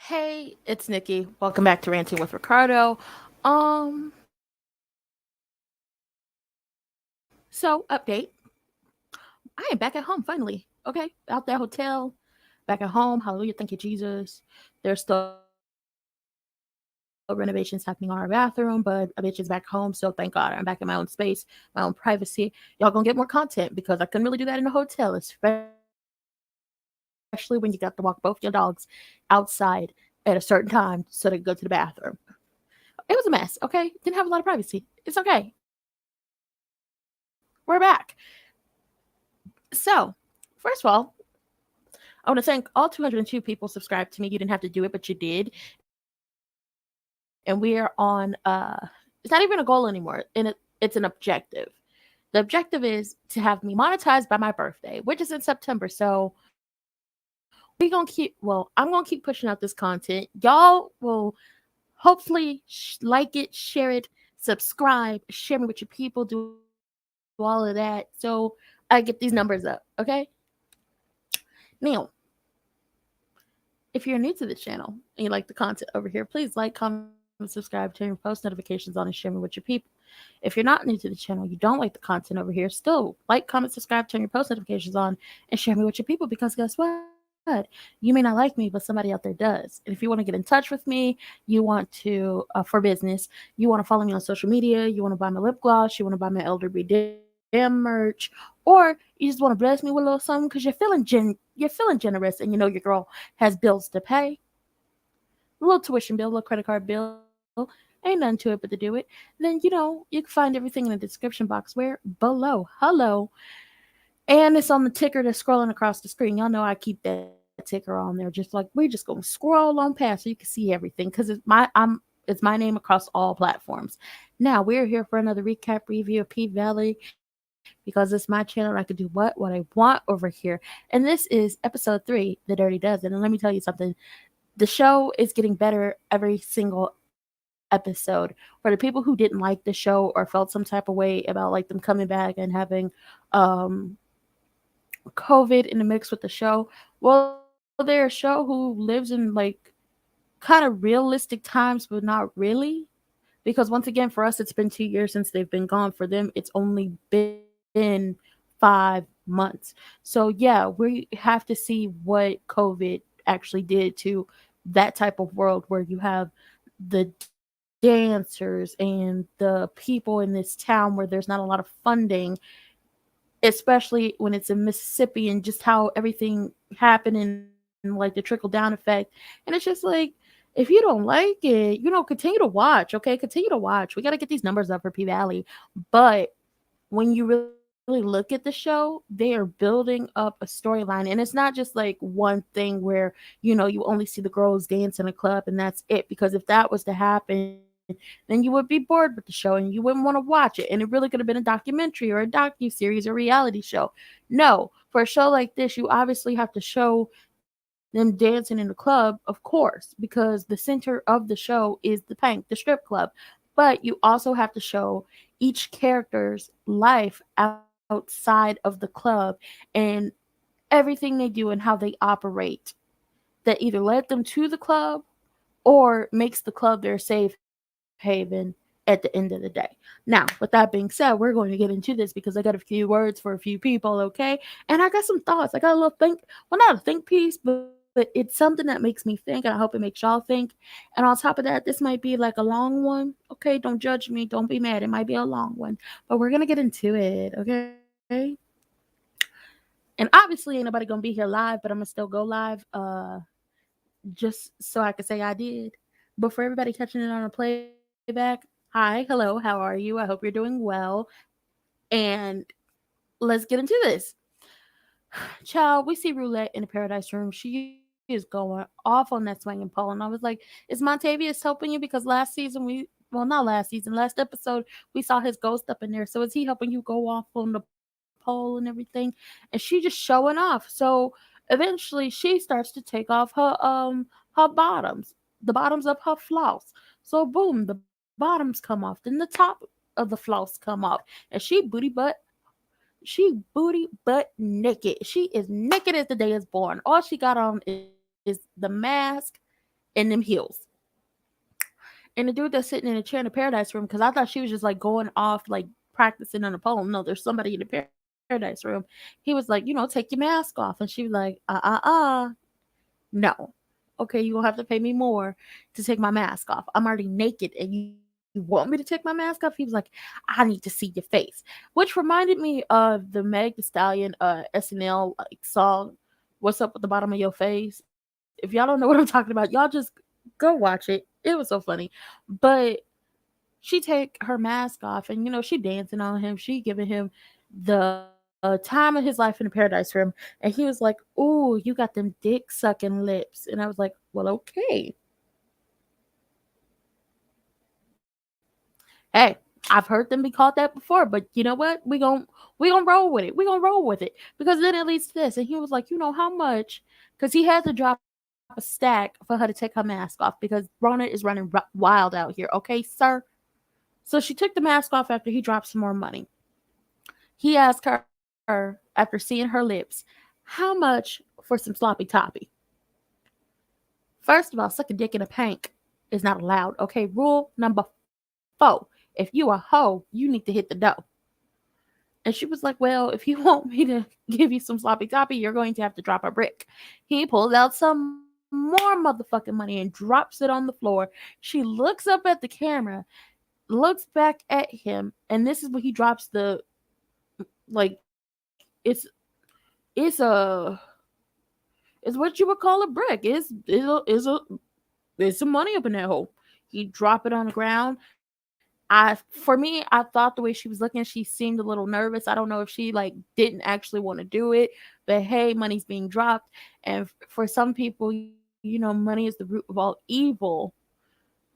Hey, it's Nikki. Welcome back to Ranting with Ricardo. So update. I am back at home finally. Okay, out that hotel, back at home. Hallelujah, thank you, Jesus. There's still renovations happening on our bathroom, but a bitch is back home, so thank God. I'm back in my own space, my own privacy. Y'all gonna get more content because I couldn't really do that in a hotel, especially when you got to walk both your dogs outside at a certain time so they can go to the bathroom. It was a mess, okay? Didn't have a lot of privacy. It's okay. We're back. So, first of all, I want to thank all 202 people subscribed to me. You didn't have to do it, but you did. And we are on it's not even a goal anymore. It's an objective. The objective is to have me monetized by my birthday, which is in September. So we gonna keep I'm gonna keep pushing out this content. Y'all will hopefully like it, share it, subscribe, share me with your people, do all of that. So I get these numbers up, okay? Now, if you're new to the channel and you like the content over here, please like, comment, subscribe, turn your post notifications on, and share me with your people. If you're not new to the channel, you don't like the content over here, still like, comment, subscribe, turn your post notifications on, and share me with your people because guess what? You may not like me, but somebody out there does. And if you want to get in touch with me, you want to, for business, you want to follow me on social media, you want to buy my lip gloss, you want to buy my Elder Be Damn merch, or you just want to bless me with a little something because you're feeling generous and you know your girl has bills to pay. A little tuition bill, a little credit card bill, ain't nothing to it but to do it. Then you can find everything in the description box where below. Hello. And it's on the ticker that's scrolling across the screen. Y'all know I keep that ticker on there, just like we're just gonna scroll on past so you can see everything because it's my name across all platforms. Now we're here for another recap review of P Valley because it's my channel and I can do what I want over here. And this is episode 3, The Dirty Dozen. And let me tell you something, the show is getting better every single episode. For the people who didn't like the show or felt some type of way about like them coming back and having um COVID in the mix with the show, well, they're a show who lives in like kind of realistic times, but not really. Because once again, for us, it's been 2 years since they've been gone. For them, it's only been 5 months. So yeah, we have to see what COVID actually did to that type of world where you have the dancers and the people in this town where there's not a lot of funding, especially when it's in Mississippi, and just how everything happened and like the trickle down effect. And it's just like, if you don't like it, continue to watch, okay? Continue to watch. We got to get these numbers up for P Valley. But when you really look at the show, they are building up a storyline. And it's not just like one thing where, you only see the girls dance in a club and that's it. Because if that was to happen, then you would be bored with the show and you wouldn't want to watch it. And it really could have been a documentary or a docu-series or reality show. No, for a show like this, you obviously have to show them dancing in the club, of course, because the center of the show is the Pank, the strip club. But you also have to show each character's life outside of the club and everything they do and how they operate that either led them to the club or makes the club their safe haven at the end of the day. Now, with that being said, we're going to get into this because I got a few words for a few people, okay? And I got some thoughts. I got a little not a think piece, but it's something that makes me think, and I hope it makes y'all think. And on top of that, this might be like a long one, okay? Don't judge me. Don't be mad. It might be a long one, but we're going to get into it, okay? And obviously, ain't nobody going to be here live, but I'm going to still go live. Just so I can say I did. But for everybody catching it on a playback, hi, hello, how are you? I hope you're doing well. And let's get into this. Child, we see Roulette in the Paradise Room. She is going off on that swinging pole. And I was like, is Montavious helping you? Because last season not last season, last episode, we saw his ghost up in there. So is he helping you go off on the pole and everything? And she just showing off. So eventually she starts to take off her bottoms, the bottoms of her floss. So boom, the bottoms come off. Then the top of the floss come off. And she booty butt naked. She is naked as the day is born. All she got on is the mask in them heels. And the dude that's sitting in a chair in the paradise room, because I thought she was just like going off, like practicing on a poem. No, there's somebody in the paradise room. He was like, take your mask off. And she was like, no. Okay, you gonna have to pay me more to take my mask off. I'm already naked and you want me to take my mask off? He was like, I need to see your face. Which reminded me of the Meg the Stallion SNL like song, What's Up with the Bottom of Your Face. If y'all don't know what I'm talking about, y'all just go watch it. It was so funny. But she take her mask off and she dancing on him. She giving him the time of his life in the paradise room. And he was like, ooh, you got them dick sucking lips. And I was like, well, okay. Hey, I've heard them be called that before, but you know what? We gonna roll with it. We gonna roll with it because then it leads to this. And he was like, how much? Because he had to drop a stack for her to take her mask off because Rona is running wild out here. Okay, sir. So she took the mask off after he dropped some more money. He asked her after seeing her lips, how much for some sloppy toppy? First of all, sucking dick in a pank is not allowed. Okay, rule number 4. If you a hoe, you need to hit the dough. And she was like, well, if you want me to give you some sloppy toppy, you're going to have to drop a brick. He pulls out some more motherfucking money and drops it on the floor. She looks up at the camera, looks back at him, and this is when he drops the like it's it's what you would call a brick. It's some money up in that hole. He drop it on the ground. For me, I thought the way she was looking, she seemed a little nervous. I don't know if she like didn't actually want to do it, but hey, money's being dropped, and for some people, money is the root of all evil.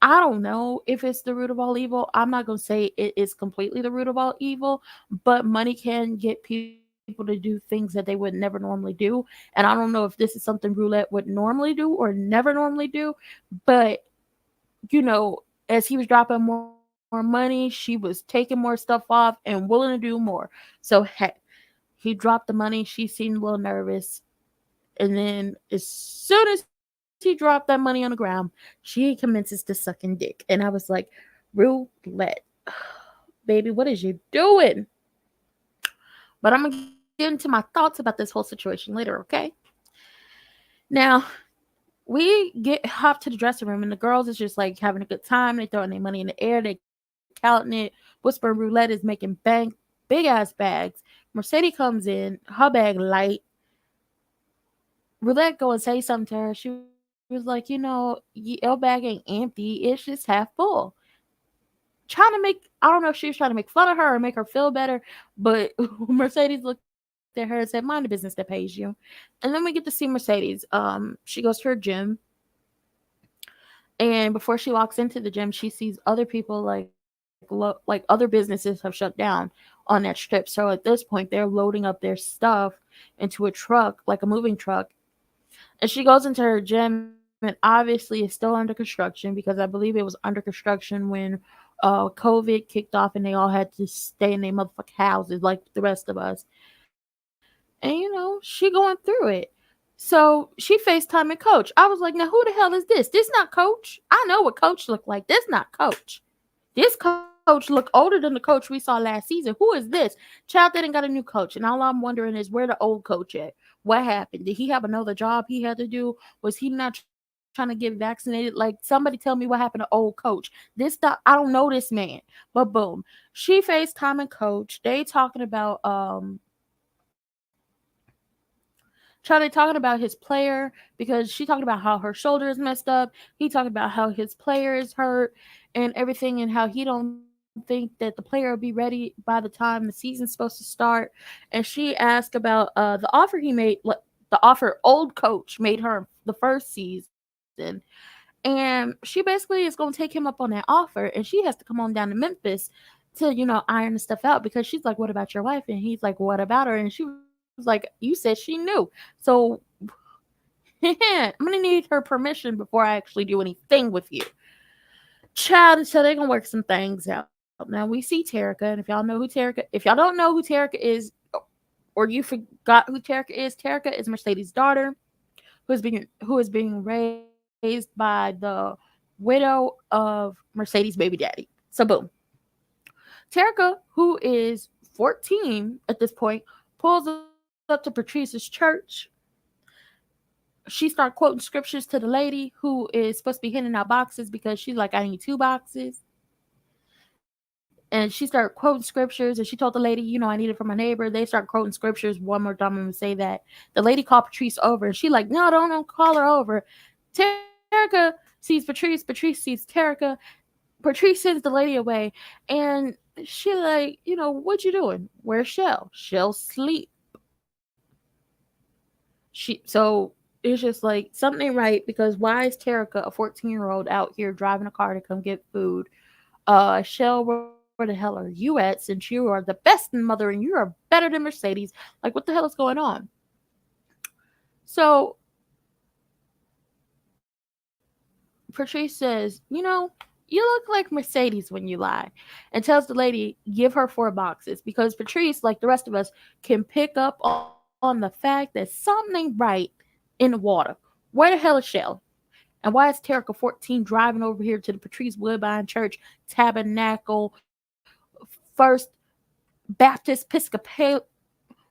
I don't know if it's the root of all evil. I'm not gonna say it is completely the root of all evil, but money can get people to do things that they would never normally do. And I don't know if this is something roulette would normally do or never normally do, but as he was dropping more money, she was taking more stuff off and willing to do more. So hey, he dropped the money. She seemed a little nervous. And then as soon as he dropped that money on the ground, she commences to sucking dick. And I was like, roulette. Baby, what is you doing? But I'm going to get into my thoughts about this whole situation later, okay? Now, we get hopped to the dressing room and the girls is just like having a good time. They throwing their money in the air, they counting it. Whisper Roulette is making big ass bags. Mercedes comes in, her bag light. Roulette go and say something to her. She was like, your bag ain't empty, it's just half full. Trying to make, I don't know if she was trying to make fun of her or make her feel better, but Mercedes looked at her and said, mind the business that pays you. And then we get to see Mercedes. She goes to her gym. And before she walks into the gym, she sees other people like other businesses have shut down on that strip. So at this point, they're loading up their stuff into a truck, like a moving truck. And she goes into her gym, and obviously it's still under construction because I believe it was under construction when COVID kicked off and they all had to stay in their motherfucking houses like the rest of us. And she going through it. So she FaceTiming Coach. I was like, now who the hell is this? This not Coach. I know what Coach looked like. This not Coach. This Coach look older than the Coach we saw last season. Who is this? Child, they didn't got a new Coach. And all I'm wondering is where the old Coach at? What happened? Did he have another job he had to do? Was he not trying to get vaccinated? Like, somebody tell me what happened to old Coach. I don't know this man. But boom. She FaceTiming Coach. They talking about Charlie talking about his player because she talking about how her shoulder is messed up. He talking about how his player is hurt and everything, and how he don't think that the player will be ready by the time the season's supposed to start. And she asked about the offer he made, the offer old Coach made her the first season. And she basically is going to take him up on that offer, and she has to come on down to Memphis to iron the stuff out because she's like, what about your wife? And he's like, what about her? And she was like, you said she knew. So I'm gonna need her permission before I actually do anything with you, child. So they're gonna work some things out. Now we see Terica, and if y'all don't know who Terica is, or you forgot who Terica is Mercedes' daughter, who is being raised by the widow of Mercedes' baby daddy. So, boom. Terica, who is 14 at this point, pulls up to Patrice's church. She starts quoting scriptures to the lady who is supposed to be handing out boxes because she's like, I need 2 boxes. And she started quoting scriptures, and she told the lady, I need it for my neighbor. They start quoting scriptures one more time and say that. The lady called Patrice over, and she like, no, don't call her over. Terica sees Patrice. Patrice sees Terica. Patrice sends the lady away, and she like, what you doing? Where's Shell? Shell sleep. So it's just like something ain't right, because why is Terica, a 14-year-old, out here driving a car to come get food? Shell, where the hell are you at, since you are the best mother and you are better than Mercedes? Like, what the hell is going on? So Patrice says, you look like Mercedes when you lie, and tells the lady, give her 4 boxes, because Patrice, like the rest of us, can pick up on the fact that something ain't right in the water. Where the hell is Shell? And why is Terica 14 driving over here to the Patrice Woodbine Church Tabernacle First Baptist Episcopal?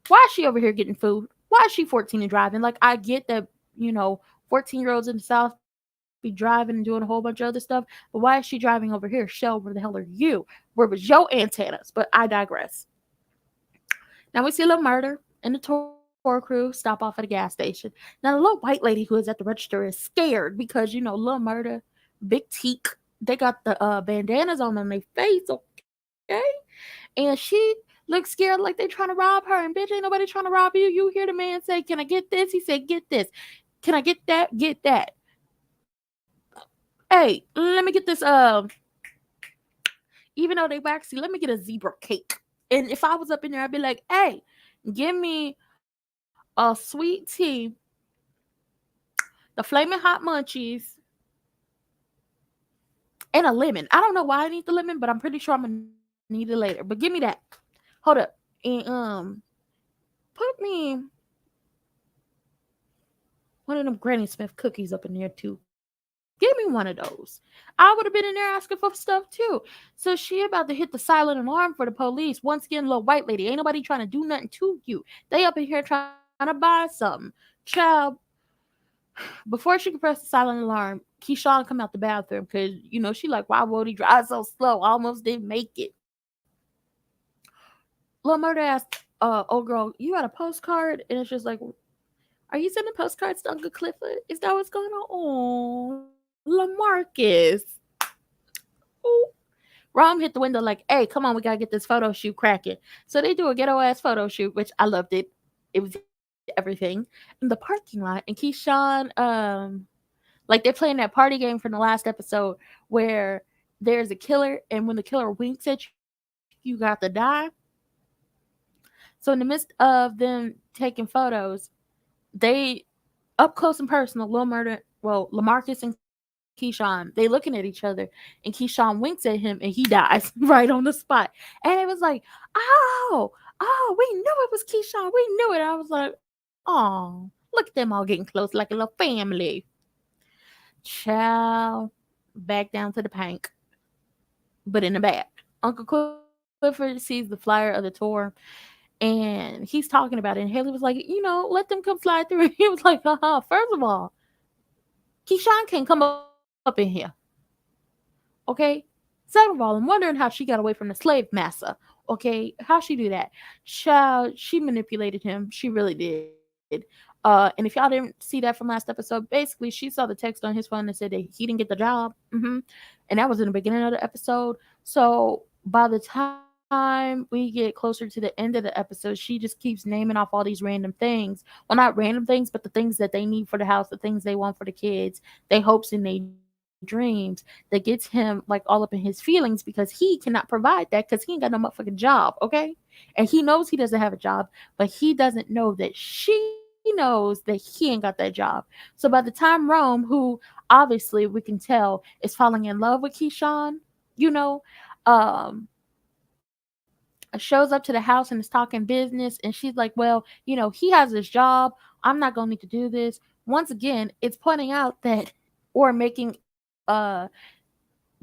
Why is she over here getting food? Why is she 14 and driving? Like, I get that, 14-year-olds in the South be driving and doing a whole bunch of other stuff, but why is she driving over here? Shell, where the hell are you? Where was your antennas? But I digress. Now we see a little murder, and the tour crew stop off at a gas station. Now the little white lady who is at the register is scared because, little murder, big teak, they got the bandanas on their face, okay? And she looks scared like they trying to rob her. And bitch, ain't nobody trying to rob you. You hear the man say, can I get this? He said, get this. Can I get that? Get that. Hey, let me get this. Even though they waxy, let me get a zebra cake. And if I was up in there, I'd be like, hey, give me a sweet tea, the flaming hot munchies, and a lemon. I don't know why I need the lemon, but I'm pretty sure I'm gonna need it later. But give me that. Hold up. And put me one of them Granny Smith cookies up in there too. Give me one of those. I would have been in there asking for stuff too. So she about to hit the silent alarm for the police. Once again, little white lady. Ain't nobody trying to do nothing to you. They up in here trying to buy something. Child, before she could press the silent alarm, Keyshawn come out the bathroom because, she like, why won't he drive so slow? I almost didn't make it. Lil Murder asked, old girl, you got a postcard? And it's just like, are you sending postcards to Uncle Clifford? Is that what's going on? Oh, Lamarcus. Ooh. Rom hit the window like, hey, come on, we gotta get this photo shoot cracking. So they do a ghetto ass photo shoot, which I loved it. It was everything. In the parking lot, and Keyshawn, like they're playing that party game from the last episode where there's a killer, and when the killer winks at you, you got to die. So in the midst of them taking photos, they up close and personal, Lil Murder, well, Lamarcus and Keyshawn, they looking at each other, and Keyshawn winks at him, and he dies right on the spot. And it was like, we knew it was Keyshawn. We knew it. I was like, look at them all getting close like a little family. Child, back down to the pank, but in the back. Uncle Clifford sees the flyer of the tour, and he's talking about it. And Haley was like, let them come slide through. And he was like, first of all, Keyshawn can't come up in here. Okay? Second of all, I'm wondering how she got away from the slave master. Okay? How she do that? Child, she manipulated him. She really did. And if y'all didn't see that from last episode, basically she saw the text on his phone that said that he didn't get the job. And that was in the beginning of the episode. So by the time we get closer to the end of the episode, she just keeps naming off all these random things. Well, not random things, but the things that they need for the house, the things they want for the kids, their hopes and their dreams, that gets him like all up in his feelings because he cannot provide that because he ain't got no motherfucking job, okay? And he knows he doesn't have a job, but he doesn't know that she knows that he ain't got that job. So by the time Rome, who obviously we can tell is falling in love with Keyshawn, you know, um, shows up to the house and is talking business, and she's like, well, he has this job. I'm not going to need to do this. Once again, it's pointing out that or making the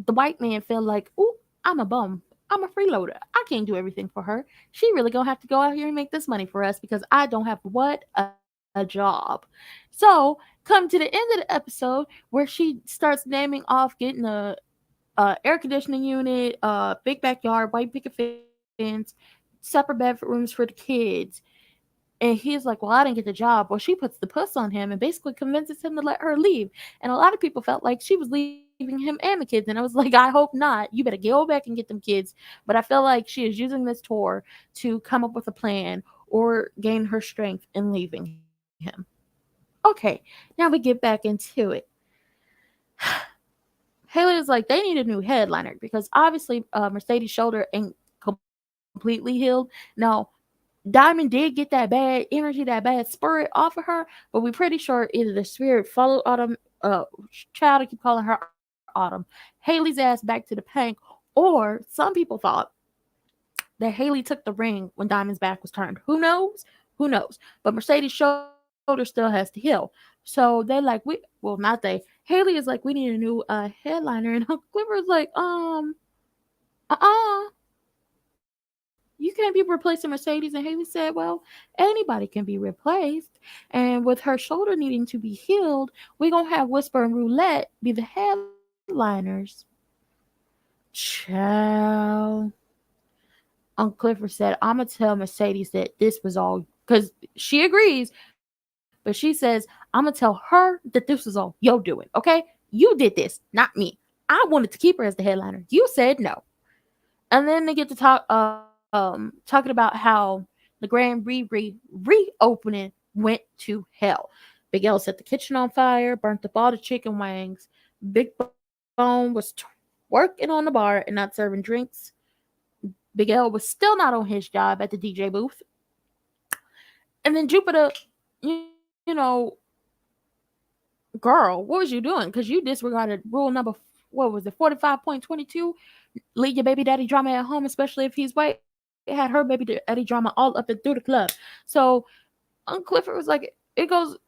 white man feel like, ooh, I'm a bum. I'm a freeloader. I can't do everything for her. She really gonna have to go out here and make this money for us because I don't have what a job. So come to the end of the episode where she starts naming off getting a air conditioning unit, big backyard, white picket fence, separate bedrooms for the kids. And he's like, well, I didn't get the job. Well, she puts the puss on him and basically convinces him to let her leave. And a lot of people felt like she was leaving him and the kids. And I was like, I hope not. You better go back and get them kids. But I feel like she is using this tour to come up with a plan or gain her strength in leaving him. Okay, now we get back into it. Haley was like, they need a new headliner because obviously Mercedes' shoulder ain't completely healed. Now, Diamond did get that bad energy, that bad spirit off of her, but we're pretty sure either the spirit followed Autumn, child, I keep calling her Autumn, Haley's ass back to the bank, or some people thought that Haley took the ring when Diamond's back was turned. Who knows? Who knows? But Mercedes' shoulder still has to heal. So they're like, well, not they. Haley is like, we need a new headliner, and Uncle Clifford's like, you can't be replacing Mercedes. And Haley said, well, anybody can be replaced. And with her shoulder needing to be healed, we're going to have Whisper and Roulette be the headliners. Child. Uncle Clifford said, I'm going to tell Mercedes that this was all, because she agrees, but she says, I'm going to tell her that this was all yo doing, okay? You did this, not me. I wanted to keep her as the headliner. You said no. And then they get to talking about how the grand reopening went to hell. Big L set the kitchen on fire, burnt up all the chicken wings. Big Bone was working on the bar and not serving drinks. Big L was still not on his job at the DJ booth. And then Jupiter, you know, girl, what was you doing? Because you disregarded rule number, what was it, 45.22? Leave your baby daddy drama at home, especially if he's white. It had her baby daddy drama all up and through the club. So Uncle Clifford was like, it goes,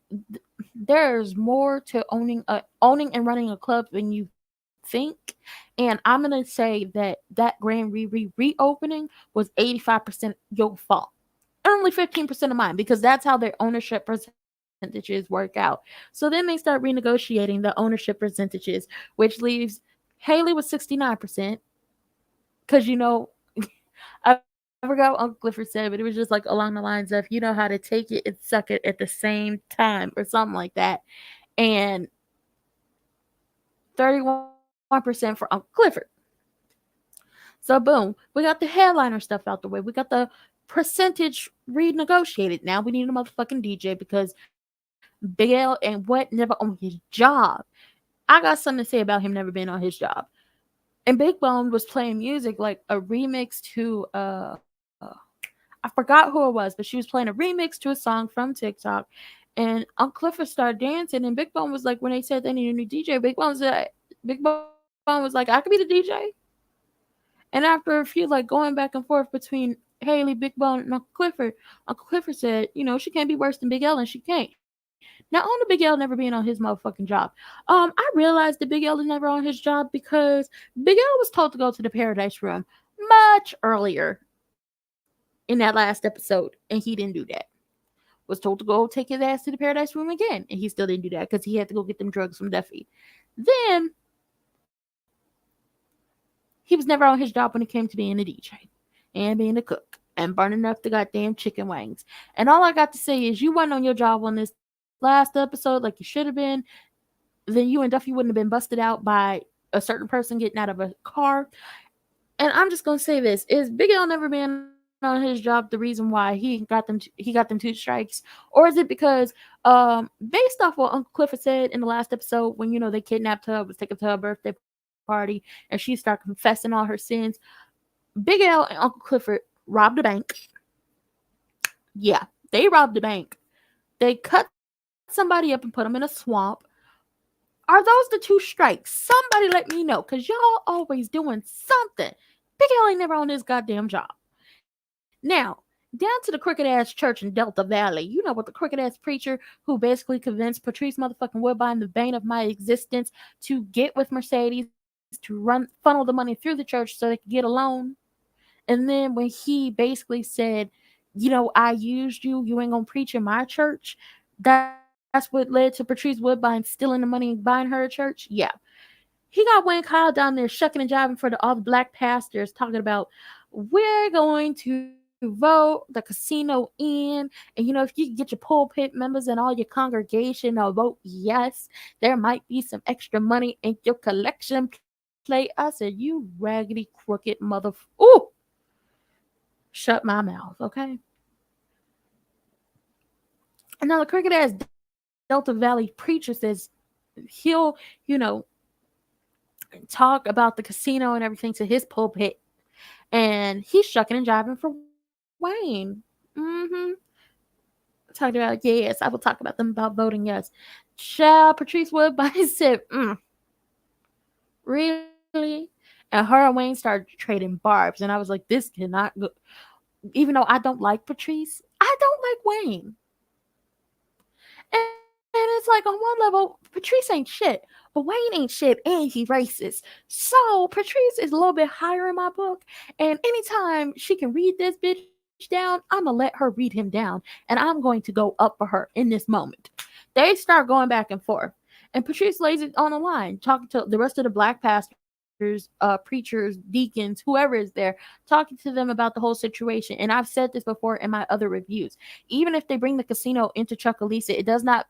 there's more to owning and running a club than you think. And I'm gonna say that grand reopening was 85% your fault, only 15% of mine, because that's how their ownership percentages work out. So then they start renegotiating the ownership percentages, which leaves Haley with 69%. Because, I forgot what Uncle Clifford said, but it was just like along the lines of, you know how to take it and suck it at the same time or something like that. And 31% for Uncle Clifford. So boom, we got the headliner stuff out the way. We got the percentage renegotiated. Now we need a motherfucking DJ because Big L and what never on his job. I got something to say about him never being on his job. And Big Bone was playing music like a remix to I forgot who it was, but she was playing a remix to a song from TikTok. And Uncle Clifford started dancing, and Big Bone was like, when they said they need a new DJ, Big Bone was like, I could be the DJ. And after a few like going back and forth between Haley, Big Bone, and Uncle Clifford said, she can't be worse than Big L, and she can't. Now, on the Big L never being on his motherfucking job, I realized that Big L is never on his job because Big L was told to go to the Paradise Room much earlier in that last episode, and he didn't do that. Was told to go take his ass to the Paradise Room again, and he still didn't do that because he had to go get them drugs from Duffy. Then he was never on his job when it came to being a DJ and being a cook and burning up the goddamn chicken wings. And all I got to say is, you weren't on your job on this last episode like you should have been. Then you and Duffy wouldn't have been busted out by a certain person getting out of a car. And I'm just gonna say this: is Big L never being on his job the reason why he got them 2 strikes, or is it because based off what Uncle Clifford said in the last episode when they kidnapped her, was taken to her birthday party, and she started confessing all her sins? Big L and Uncle Clifford robbed a bank. Yeah, they robbed the bank. They cut somebody up and put them in a swamp. Are those the 2 strikes? Somebody let me know, because y'all always doing something. Big L ain't never on this goddamn job. Now, down to the crooked ass church in Delta Valley. You know what, the crooked ass preacher who basically convinced Patrice motherfucking Woodbine, the bane of my existence, to get with Mercedes to funnel the money through the church so they could get a loan. And then when he basically said, I used you, you ain't gonna preach in my church, that's what led to Patrice Woodbine stealing the money and buying her a church. Yeah. He got Wayne Kyle down there shucking and jiving for all the black pastors, talking about, we're going to vote the casino in. And, if you get your pulpit members and all your congregation to vote yes, there might be some extra money in your collection plate. I said, you raggedy, crooked Ooh! Shut my mouth, okay? And now the crooked ass Delta Valley preacher says he'll, talk about the casino and everything to his pulpit, and he's shucking and jiving for Wayne. Talked about, yes, I will talk about them about voting yes. Child, Patrice Woodbine said, really? And her and Wayne started trading barbs, and I was like, this cannot go. Even though I don't like Patrice, I don't like Wayne. And it's like, on one level, Patrice ain't shit, but Wayne ain't shit, and he racist. So Patrice is a little bit higher in my book. And anytime she can read this bitch down, I'm gonna let her read him down, and I'm going to go up for her in this moment. They start going back and forth. And Patrice lays it on the line, talking to the rest of the black pastors, preachers, deacons, whoever is there, talking to them about the whole situation. And I've said this before in my other reviews. Even if they bring the casino into Chucalissa, it does not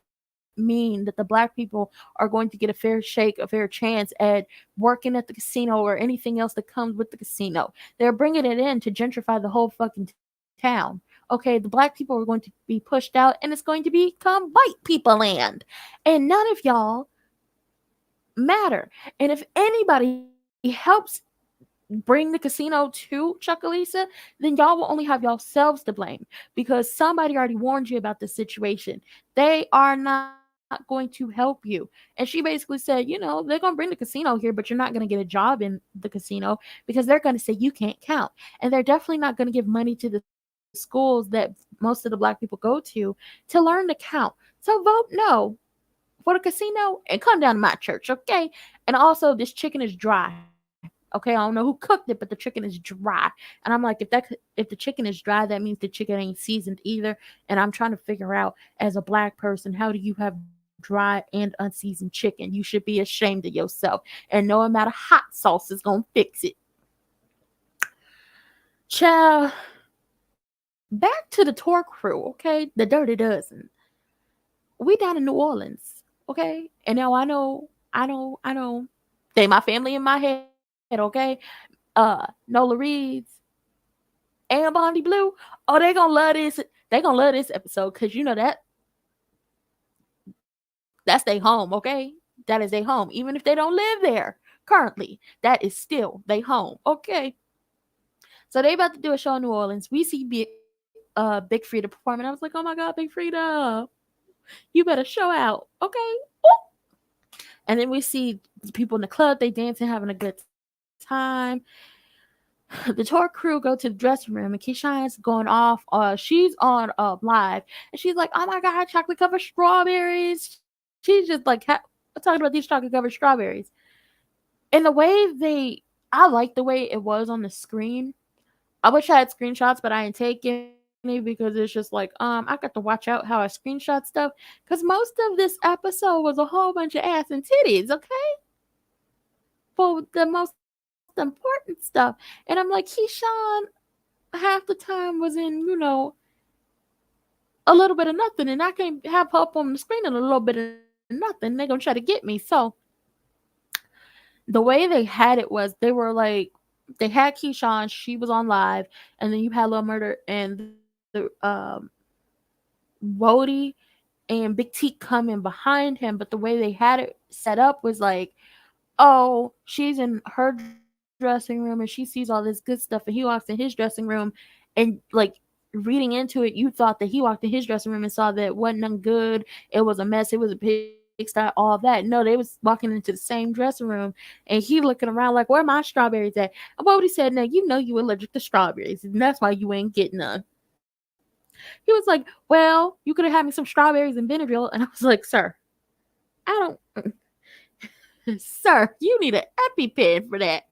mean that the black people are going to get a fair shake, a fair chance at working at the casino or anything else that comes with the casino. They're bringing it in to gentrify the whole fucking town. Okay, the black people are going to be pushed out, and it's going to become white people land. And none of y'all matter. And if anybody helps bring the casino to Chucalissa, then y'all will only have yourselves to blame, because somebody already warned you about this situation. They are not going to help you. And she basically said, they're going to bring the casino here, but you're not going to get a job in the casino, because they're going to say you can't count. And they're definitely not going to give money to the schools that most of the black people go to learn to count. So vote no for the casino and come down to my church, okay? And also, this chicken is dry. Okay, I don't know who cooked it, but the chicken is dry. And I'm like, if the chicken is dry, that means the chicken ain't seasoned either. And I'm trying to figure out, as a black person, how do you have dry and unseasoned chicken? You should be ashamed of yourself. And no amount of hot sauce is gonna fix it. Child, back to the tour crew, okay? The Dirty Dozen. We down in New Orleans, okay? And now I know. They my family in my head, okay? Nola Reeds and Bondi Blue. Oh, they gonna love this. They gonna love this episode, because that's their home, okay? That is their home. Even if they don't live there currently, that is still their home, okay? So they about to do a show in New Orleans. We see Big Frida performing. I was like, oh my God, Big Frida, you better show out, okay? Ooh. And then we see the people in the club, they dancing, having a good time. The tour crew go to the dressing room, and Keyshawn's going off. She's on live, and she's like, "Oh my God, chocolate covered strawberries!" She's just like talking about these chocolate covered strawberries. And I like the way it was on the screen. I wish I had screenshots, but I didn't take any, because it's just like, I got to watch out how I screenshot stuff, because most of this episode was a whole bunch of ass and titties, okay? For the most important stuff. And I'm like, Keyshawn half the time was in, a little bit of nothing, and I can have her up on the screen in a little bit of nothing. They're gonna try to get me. So the way they had it was, they had Keyshawn, she was on live, and then you had Lil Murder and the Wody and Big T coming behind him. But the way they had it set up was like, oh, she's in her dressing room and she sees all this good stuff, and he walks in his dressing room, and like, reading into it, you thought that he walked in his dressing room and saw that it wasn't none good, it was a mess, it was a pigsty, all that. No, they was walking into the same dressing room, and he looking around like, where my strawberries at? And Bodie said, now, you know you allergic to strawberries, and that's why you ain't getting none. He was like, well, you could have had me some strawberries and Benadryl. And I was like, sir, I don't, sir, you need an EpiPen for that.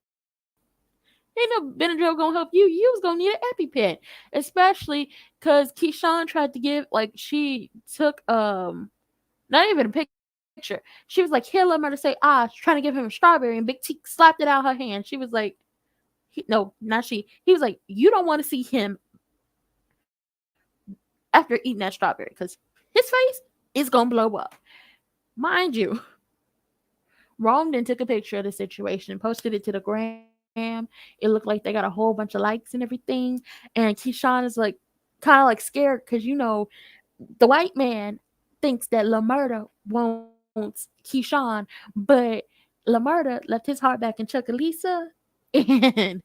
Ain't no Benadryl gonna help you. You was gonna need an EpiPen, especially because Keyshawn tried to give like she took not even a picture. She was like, here, let her say ah, trying to give him a strawberry, and Big T slapped it out her hand. She was like, no, not she. He was like, you don't want to see him after eating that strawberry because his face is gonna blow up. Mind you, roamed and took a picture of the situation and posted it to the gram. It looked like they got a whole bunch of likes and everything. And Keyshawn is like kind of like scared because the white man thinks that LaMurda wants Keyshawn, but LaMurda left his heart back in Chuckalisa and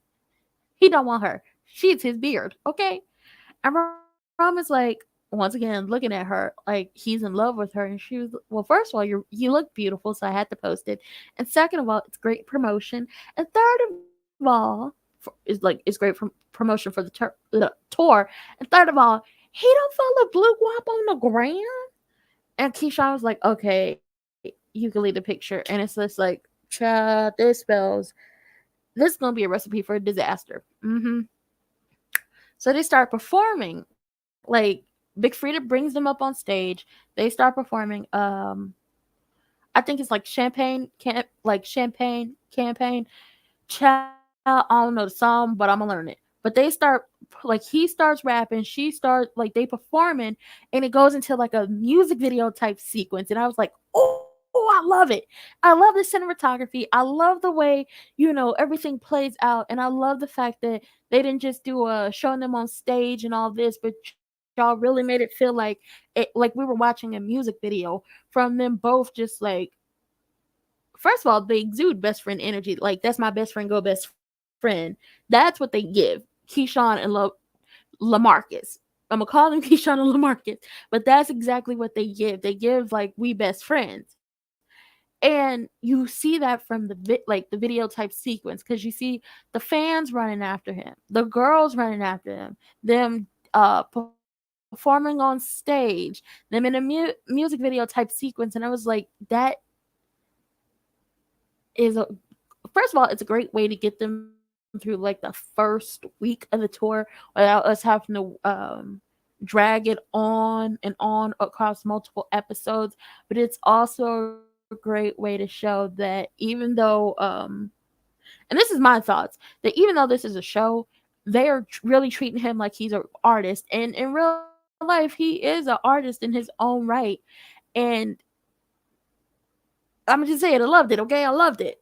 he don't want her. She's his beard, okay? And Rom is like, once again, looking at her like he's in love with her, and she was, well, first of all, you look beautiful, so I had to post it, and second of all, it's great promotion, and third of all, it's great promotion for the tour, and third of all, he don't follow Blue Guap on the gram. And Keyshawn was like, okay, you can leave the picture, and it's just like, child, this is gonna be a recipe for a disaster. So they start performing. Like Big Frida brings them up on stage. They start performing. I think it's like champagne campaign. Child, I don't know the song, but I'm gonna learn it. But they start like he starts rapping, she starts like they performing, and it goes into like a music video type sequence. And I was like, oh, I love it. I love the cinematography. I love the way everything plays out, and I love the fact that they didn't just do showing them on stage and all this, but y'all really made it feel like like we were watching a music video from them both, just like, first of all, they exude best friend energy. Like, that's my best friend, go best friend. That's what they give Keyshawn and Lamarcus. I'm gonna call them Keyshawn and Lamarcus, but that's exactly what they give. They give like we best friends, and you see that from the video type sequence, because you see the fans running after him, the girls running after him, them performing on stage, them in a music video type sequence, and I was like, that is a first of all, it's a great way to get them through like the first week of the tour without us having to drag it on and on across multiple episodes. But it's also a great way to show that even though and this is my thoughts, that even though this is a show, they are really treating him like he's an artist, and in real life he is an artist in his own right. And I'm just saying, I loved it. Okay, I loved it.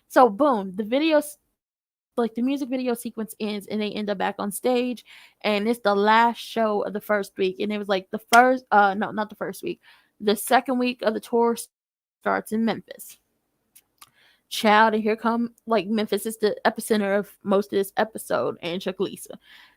So boom, the music video sequence ends, and they end up back on stage, and it's the last show of the first week, and it was like the first no, not the first week, the second week of the tour starts in Memphis. Child, and here come, like, Memphis is the epicenter of most of this episode, and Chuckalisa.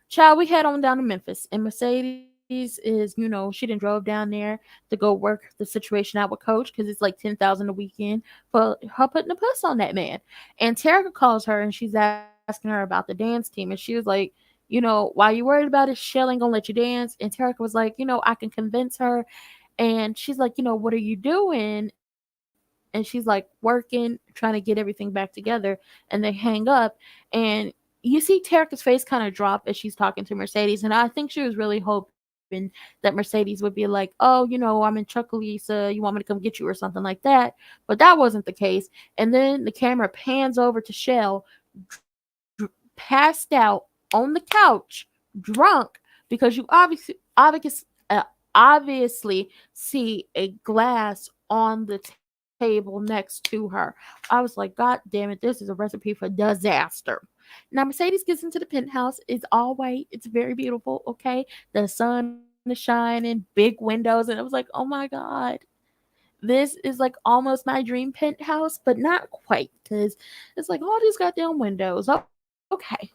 Child, we head on down to Memphis, and Mercedes is, she done drove down there to go work the situation out with Coach, because it's like 10,000 a weekend for her putting a puss on that man. And Terica calls her, and she's asking her about the dance team, and she was like, why you worried about it? Shell ain't gonna let you dance. And Terica was like, I can convince her. And she's like, what are you doing? And she's like, working, trying to get everything back together. And they hang up, and you see Terica's face kind of drop as she's talking to Mercedes. And I think she was really hoping that Mercedes would be like, oh, I'm in Chuckalisa, you want me to come get you or something like that. But that wasn't the case. And then the camera pans over to Shell, passed out on the couch, drunk, because you obviously see a glass on the table next to her. I was like, God damn it, this is a recipe for disaster. Now Mercedes gets into the penthouse. It's all white. It's very beautiful. Okay, the sun is shining, big windows, and I was like, oh my god, this is like almost my dream penthouse, but not quite, because it's like all these goddamn windows. Okay,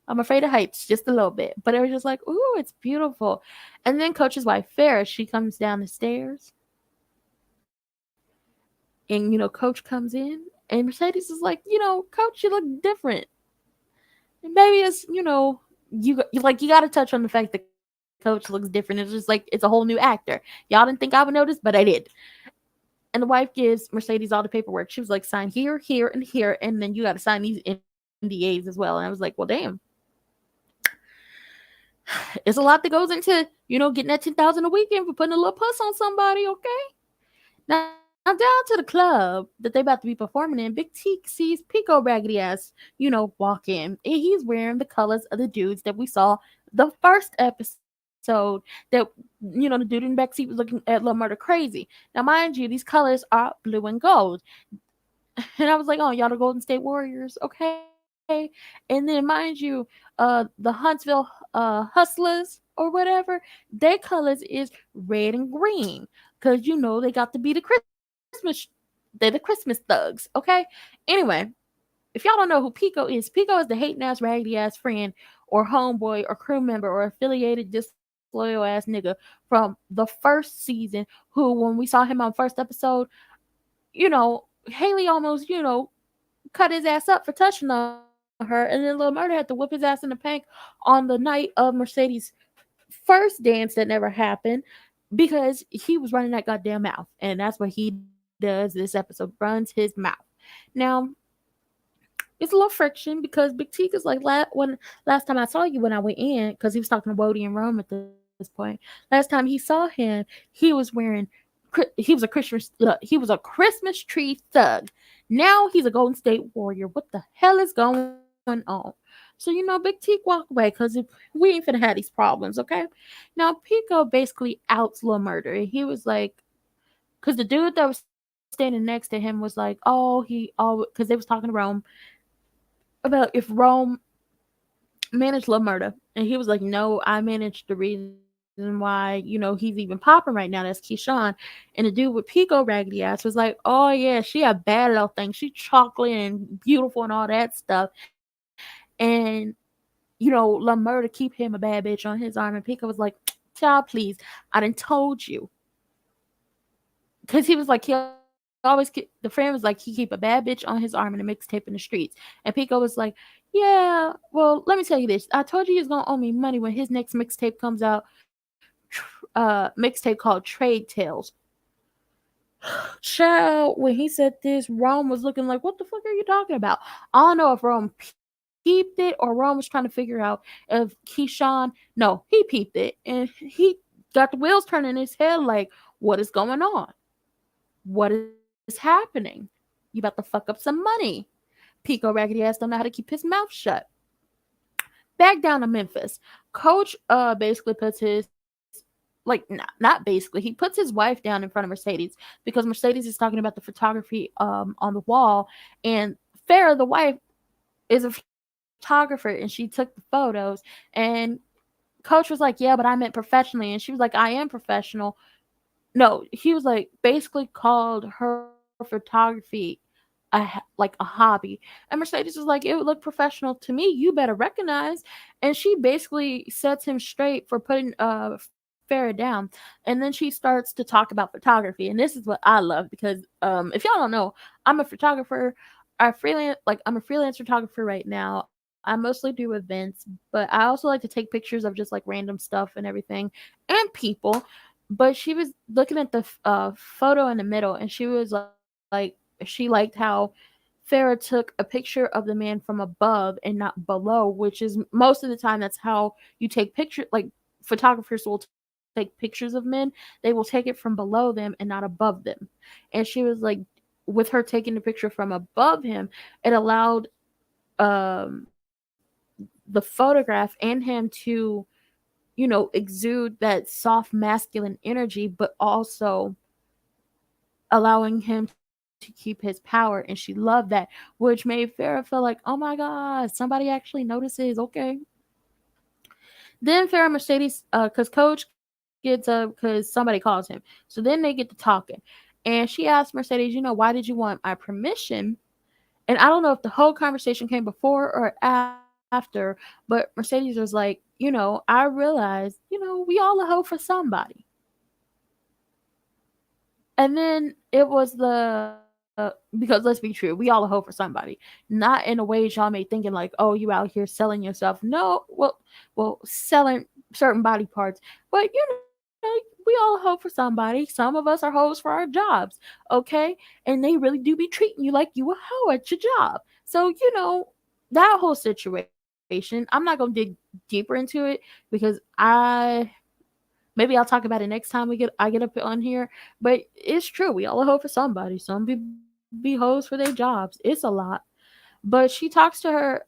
I'm afraid of heights just a little bit, but it was just like, ooh, it's beautiful. And then Coach's wife, Farrah, she comes down the stairs, and Coach comes in, and Mercedes is like, Coach, you look different. And maybe it's you got to touch on the fact that Coach looks different. It's just like it's a whole new actor. Y'all didn't think I would notice, but I did. And the wife gives Mercedes all the paperwork. She was like, sign here, here, and here, and then you got to sign these NDAs as well. And I was like, well, damn, it's a lot that goes into getting that 10,000 a weekend for putting a little puss on somebody. Okay. Now down to the club that they about to be performing in, Big T sees Pico raggedy ass, walk in. And he's wearing the colors of the dudes that we saw the first episode that, the dude in the backseat was looking at Lil Murder crazy. Now, mind you, these colors are blue and gold. And I was like, oh, y'all the Golden State Warriors, okay? And then mind you, the Huntsville Hustlers or whatever, their colors is red and green. Cause they got to be they're the Christmas thugs, okay? Anyway, if y'all don't know who Pico is the hating ass, raggedy ass friend or homeboy or crew member or affiliated disloyal ass nigga from the first season who, when we saw him on first episode, Haley almost, cut his ass up for touching on her, and then Lil Murder had to whip his ass in the paint on the night of Mercedes' first dance that never happened because he was running that goddamn mouth. And that's what he does this episode, runs his mouth. Now, it's a little friction because Big T is like, last time I saw you when I went in, because he was talking to Wody and Rome at this point. Last time he saw him, he was wearing he was a Christmas tree thug. Now he's a Golden State Warrior. What the hell is going on? So Big T walk away because we ain't finna have these problems, okay? Now Pico basically outs Lil Murder. And he was like, because the dude that was standing next to him was like, because they was talking to Rome about if Rome managed Lil Murder, and he was like, no, I managed the reason why he's even popping right now. That's Keyshawn. And the dude with Pico raggedy ass was like, oh yeah, she a bad little thing. She chocolate and beautiful and all that stuff. And Lil Murder keep him a bad bitch on his arm. And Pico was like, child, please, I done told you. Because he was like, the friend was like, he keep a bad bitch on his arm and a mixtape in the streets. And Pico was like, yeah, well, let me tell you this. I told you he was gonna owe me money when his next mixtape comes out. Mixtape called Trade Tales. Child, when he said this, Rome was looking like, what the fuck are you talking about? I don't know if Rome peeped it or Rome was trying to figure out if Keyshawn, no, he peeped it. And he got the wheels turning in his head like, what is going on? What is happening? You about to fuck up some money. Pico raggedy ass don't know how to keep his mouth shut. Back down to Memphis. Coach basically puts not basically, he puts his wife down in front of Mercedes because Mercedes is talking about the photography on the wall, and Farrah, the wife, is a photographer and she took the photos, and Coach was like, yeah, but I meant professionally, and she was like, I am professional. No, he was like, basically called her photography like a hobby. And Mercedes was like, it would look professional to me. You better recognize. And she basically sets him straight for putting Farrah down. And then she starts to talk about photography. And this is what I love because if y'all don't know, I'm a photographer. I'm a freelance photographer right now. I mostly do events, but I also like to take pictures of just like random stuff and everything and people. But she was looking at the photo in the middle, and she was like, she liked how Farrah took a picture of the man from above and not below, which is most of the time that's how you take pictures. Like photographers will take pictures of men, they will take it from below them and not above them. And she was like, with her taking the picture from above him, it allowed the photograph and him to exude that soft masculine energy, but also allowing him to keep his power. And she loved that, which made Farrah feel like, oh my God, somebody actually notices. Okay. Then Farrah Mercedes, because Coach gets up because somebody calls him. So then they get to talking. And she asked Mercedes, why did you want my permission? And I don't know if the whole conversation came before or after, but Mercedes was like, I realized, we all a hoe for somebody. And then it was the because let's be true, we all a hoe for somebody. Not in a way y'all may thinking like, oh, you out here selling yourself. No, well, selling certain body parts, but we all a hoe for somebody. Some of us are hoes for our jobs, okay? And they really do be treating you like you a hoe at your job. So that whole situation. I'm not gonna dig deeper into it because maybe I'll talk about it next time I get up on here. But it's true. We all a hoe for somebody. Some people be hoes for their jobs. It's a lot. But she talks to her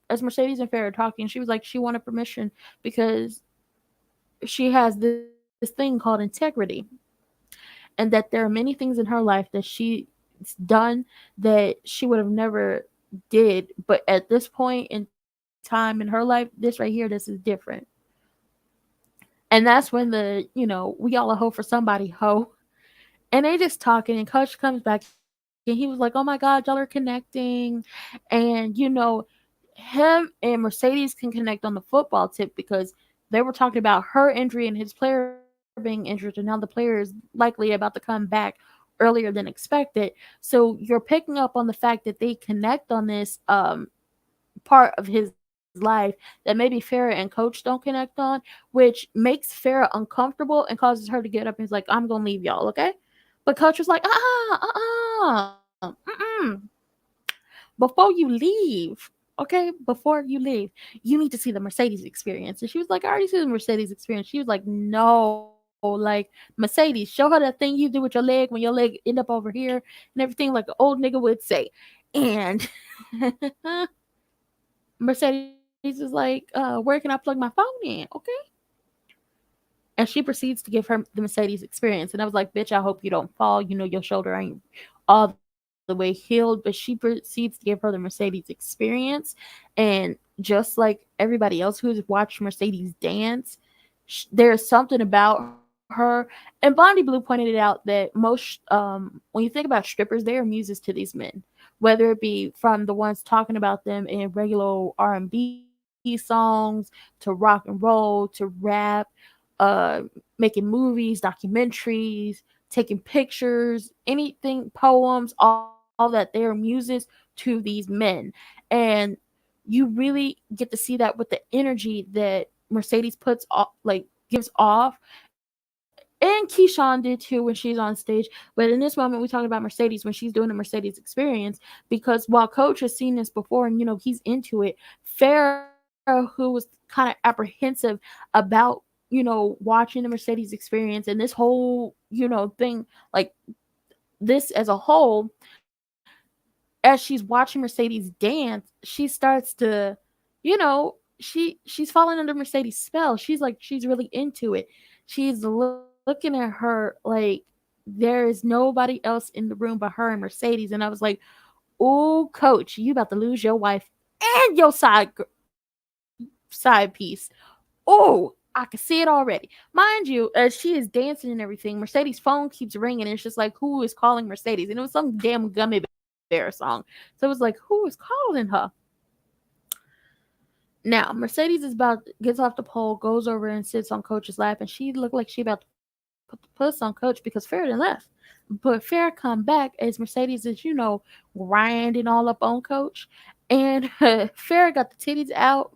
as Mercedes and Farrah talking. She was like she wanted permission because she has this thing called integrity, and that there are many things in her life that she's done that she would have never did. But at this point in time in her life, this right here, this is different. And that's when we all a hoe for somebody hoe. And they just talking, and Coach comes back, and he was like, "Oh my God, y'all are connecting," and him and Mercedes can connect on the football tip because they were talking about her injury and his player being injured, and now the player is likely about to come back earlier than expected. So you're picking up on the fact that they connect on this part of his life that maybe Farrah and Coach don't connect on, which makes Farrah uncomfortable and causes her to get up and is like, "I'm gonna leave y'all, okay?" But Coach was like, before you leave, okay, before you leave, you need to see the Mercedes experience. And she was like, I already see the Mercedes experience. She was like, no, like Mercedes, show her that thing you do with your leg when your leg end up over here and everything, like an old nigga would say. And Mercedes is like, where can I plug my phone in? Okay. And she proceeds to give her the Mercedes experience. And I was like, bitch, I hope you don't fall. Your shoulder ain't all the way healed. But she proceeds to give her the Mercedes experience. And just like everybody else who's watched Mercedes dance, there's something about her. And Bondi Blue pointed it out that most, when you think about strippers, they are muses to these men, whether it be from the ones talking about them in regular R&B songs to rock and roll to rap, uh, making movies, documentaries, taking pictures, anything, poems, all that. They are muses to these men. And you really get to see that with the energy that Mercedes puts off, like gives off. And Keyshawn did too when she's on stage. But in this moment, we talking about Mercedes when she's doing the Mercedes experience, because while Coach has seen this before and he's into it, Farrah, who was kind of apprehensive about watching the Mercedes experience and this whole thing, like this as a whole, as she's watching Mercedes dance, she starts to, she's falling under Mercedes' spell. She's really into it. She's looking at her like there is nobody else in the room but her and Mercedes. And I was like, "Oh, Coach, you about to lose your wife and your side piece." Oh, I can see it already. Mind you, as she is dancing and everything, Mercedes' phone keeps ringing, and it's just like, who is calling Mercedes? And it was some damn gummy bear song. So it was like, who is calling her? Now, Mercedes gets off the pole, goes over and sits on Coach's lap, and she looked like she about to put the puss on Coach because Farrah done left. But Farrah come back as Mercedes is, grinding all up on Coach. And Farrah got the titties out,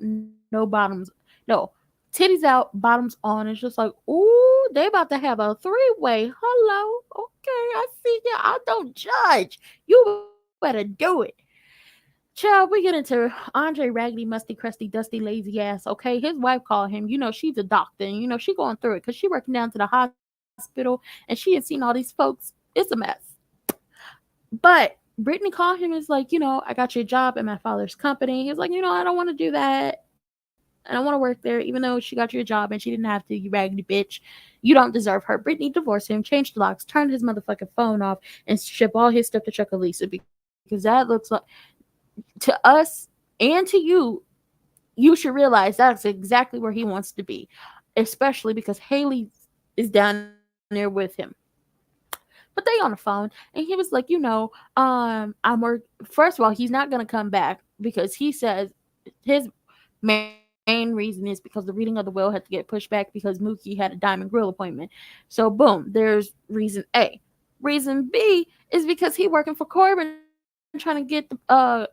no bottoms. No, titties out, bottoms on. It's just like, ooh, they about to have a three-way. Hello. Okay, I see ya. I don't judge. You better do it. Child, we get into Andre Raggedy, Musty, Crusty, Dusty, Lazy Ass. Okay, his wife called him. She's a doctor, and she going through it because she working down to the hospital, and she had seen all these folks. It's a mess. But Brittany called him and is like, I got you a job at my father's company. He's like, I don't want to do that. I don't want to work there, even though she got you a job and she didn't have to, you raggedy bitch. You don't deserve her. Brittany divorced him, changed the locks, turned his motherfucking phone off, and ship all his stuff to Chuckalisa because that looks like, to us and to you should realize that's exactly where he wants to be, especially because Haley is down there with him. But they on the phone, and he was like, I'm work. First of all, he's not gonna come back because he says his main reason is because the reading of the will had to get pushed back because Mookie had a Diamond Grill appointment. So boom, there's reason A. Reason B is because he working for Corbin trying to get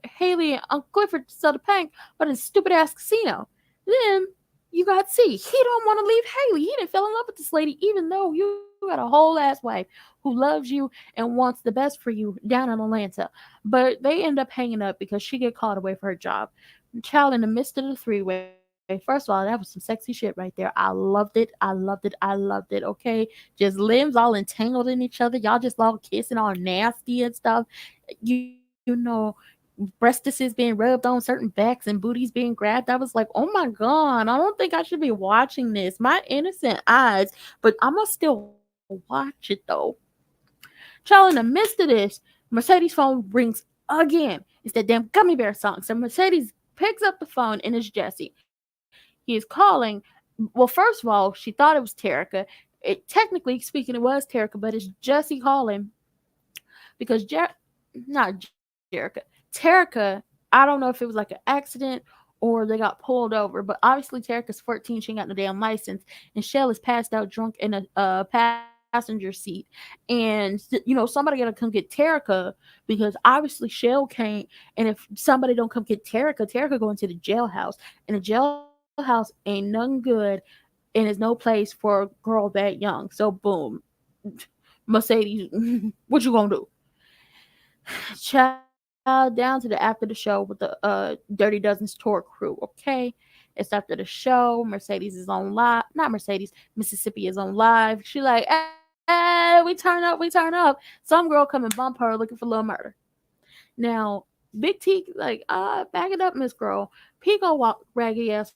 Haley and Uncle Clifford to sell the bank, but his stupid ass casino. Then you got C. He don't want to leave Haley. He didn't fall in love with this lady, even though you got a whole ass wife who loves you and wants the best for you down in Atlanta. But they end up hanging up because she get called away for her job. Child, in the midst of the three-way. First of all, that was some sexy shit right there. I loved it. I loved it. I loved it. Okay. Just limbs all entangled in each other. Y'all just all kissing all nasty and stuff. Breastises being rubbed on certain backs and booties being grabbed. I was like, oh my God, I don't think I should be watching this. My innocent eyes, but I'm going to still watch it though. Child, in the midst of this, Mercedes' phone rings again. It's that damn Gummy Bear song. So Mercedes picks up the phone and it's Jesse. He is calling. Well, first of all, she thought it was Terica. Technically speaking, it was Terica, but it's Jesse calling because not Jerica. Terica, I don't know if it was like an accident or they got pulled over, but obviously Terica's 14, she ain't got no damn license, and Shell is passed out drunk in a passenger seat. And somebody gotta come get Terica because obviously Shell can't. And if somebody don't come get Terica going to the jailhouse, and the jailhouse ain't none good, and there's no place for a girl that young. So boom, Mercedes, what you gonna do? Child, down to the after the show with the Dirty Dozen's tour crew. Okay, it's after the show. Mercedes is on live. Not Mercedes. Mississippi is on live. She like, hey, we turn up, we turn up. Some girl come and bump her looking for Lil Murder. Now, Big T like, back it up, Miss Girl. Pico raggedy ass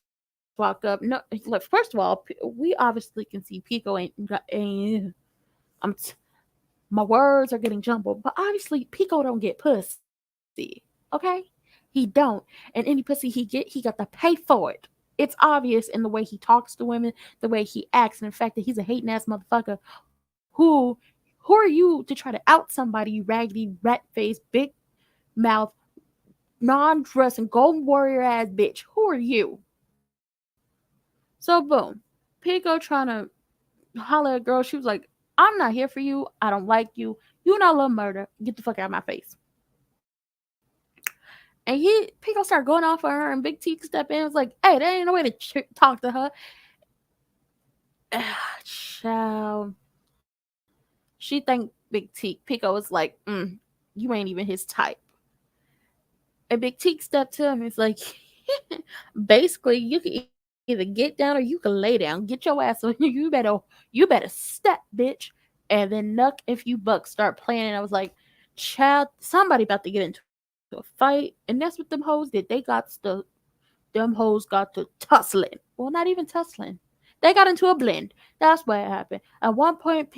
walked up. No, like, first of all, we obviously can see Pico ain't my words are getting jumbled, but obviously Pico don't get pussy. Okay? He don't. And any pussy he get, he got to pay for it. It's obvious in the way he talks to women, the way he acts, and the fact that he's a hating ass motherfucker who are you to try to out somebody, you raggedy rat face, big mouth, non-dressing golden warrior ass bitch? Who are you? So boom. Pico trying to holler at girl. She was like, I'm not here for you. I don't like you. You not love murder. Get the fuck out of my face. And Pico started going off on her, and Big T step in and was like, hey, there ain't no way to talk to her. Child. She thanked Big T. Pico was like, you ain't even his type. And Big T stepped to him and was like, basically, you can either get down or you can lay down. Get your ass on. You better step, bitch. And then Nuck if you buck start playing. And I was like, child, somebody about to get into a fight. And that's what them hoes did. Them hoes got to tussling. Well, not even tussling. They got into a blend. That's what happened. At one point,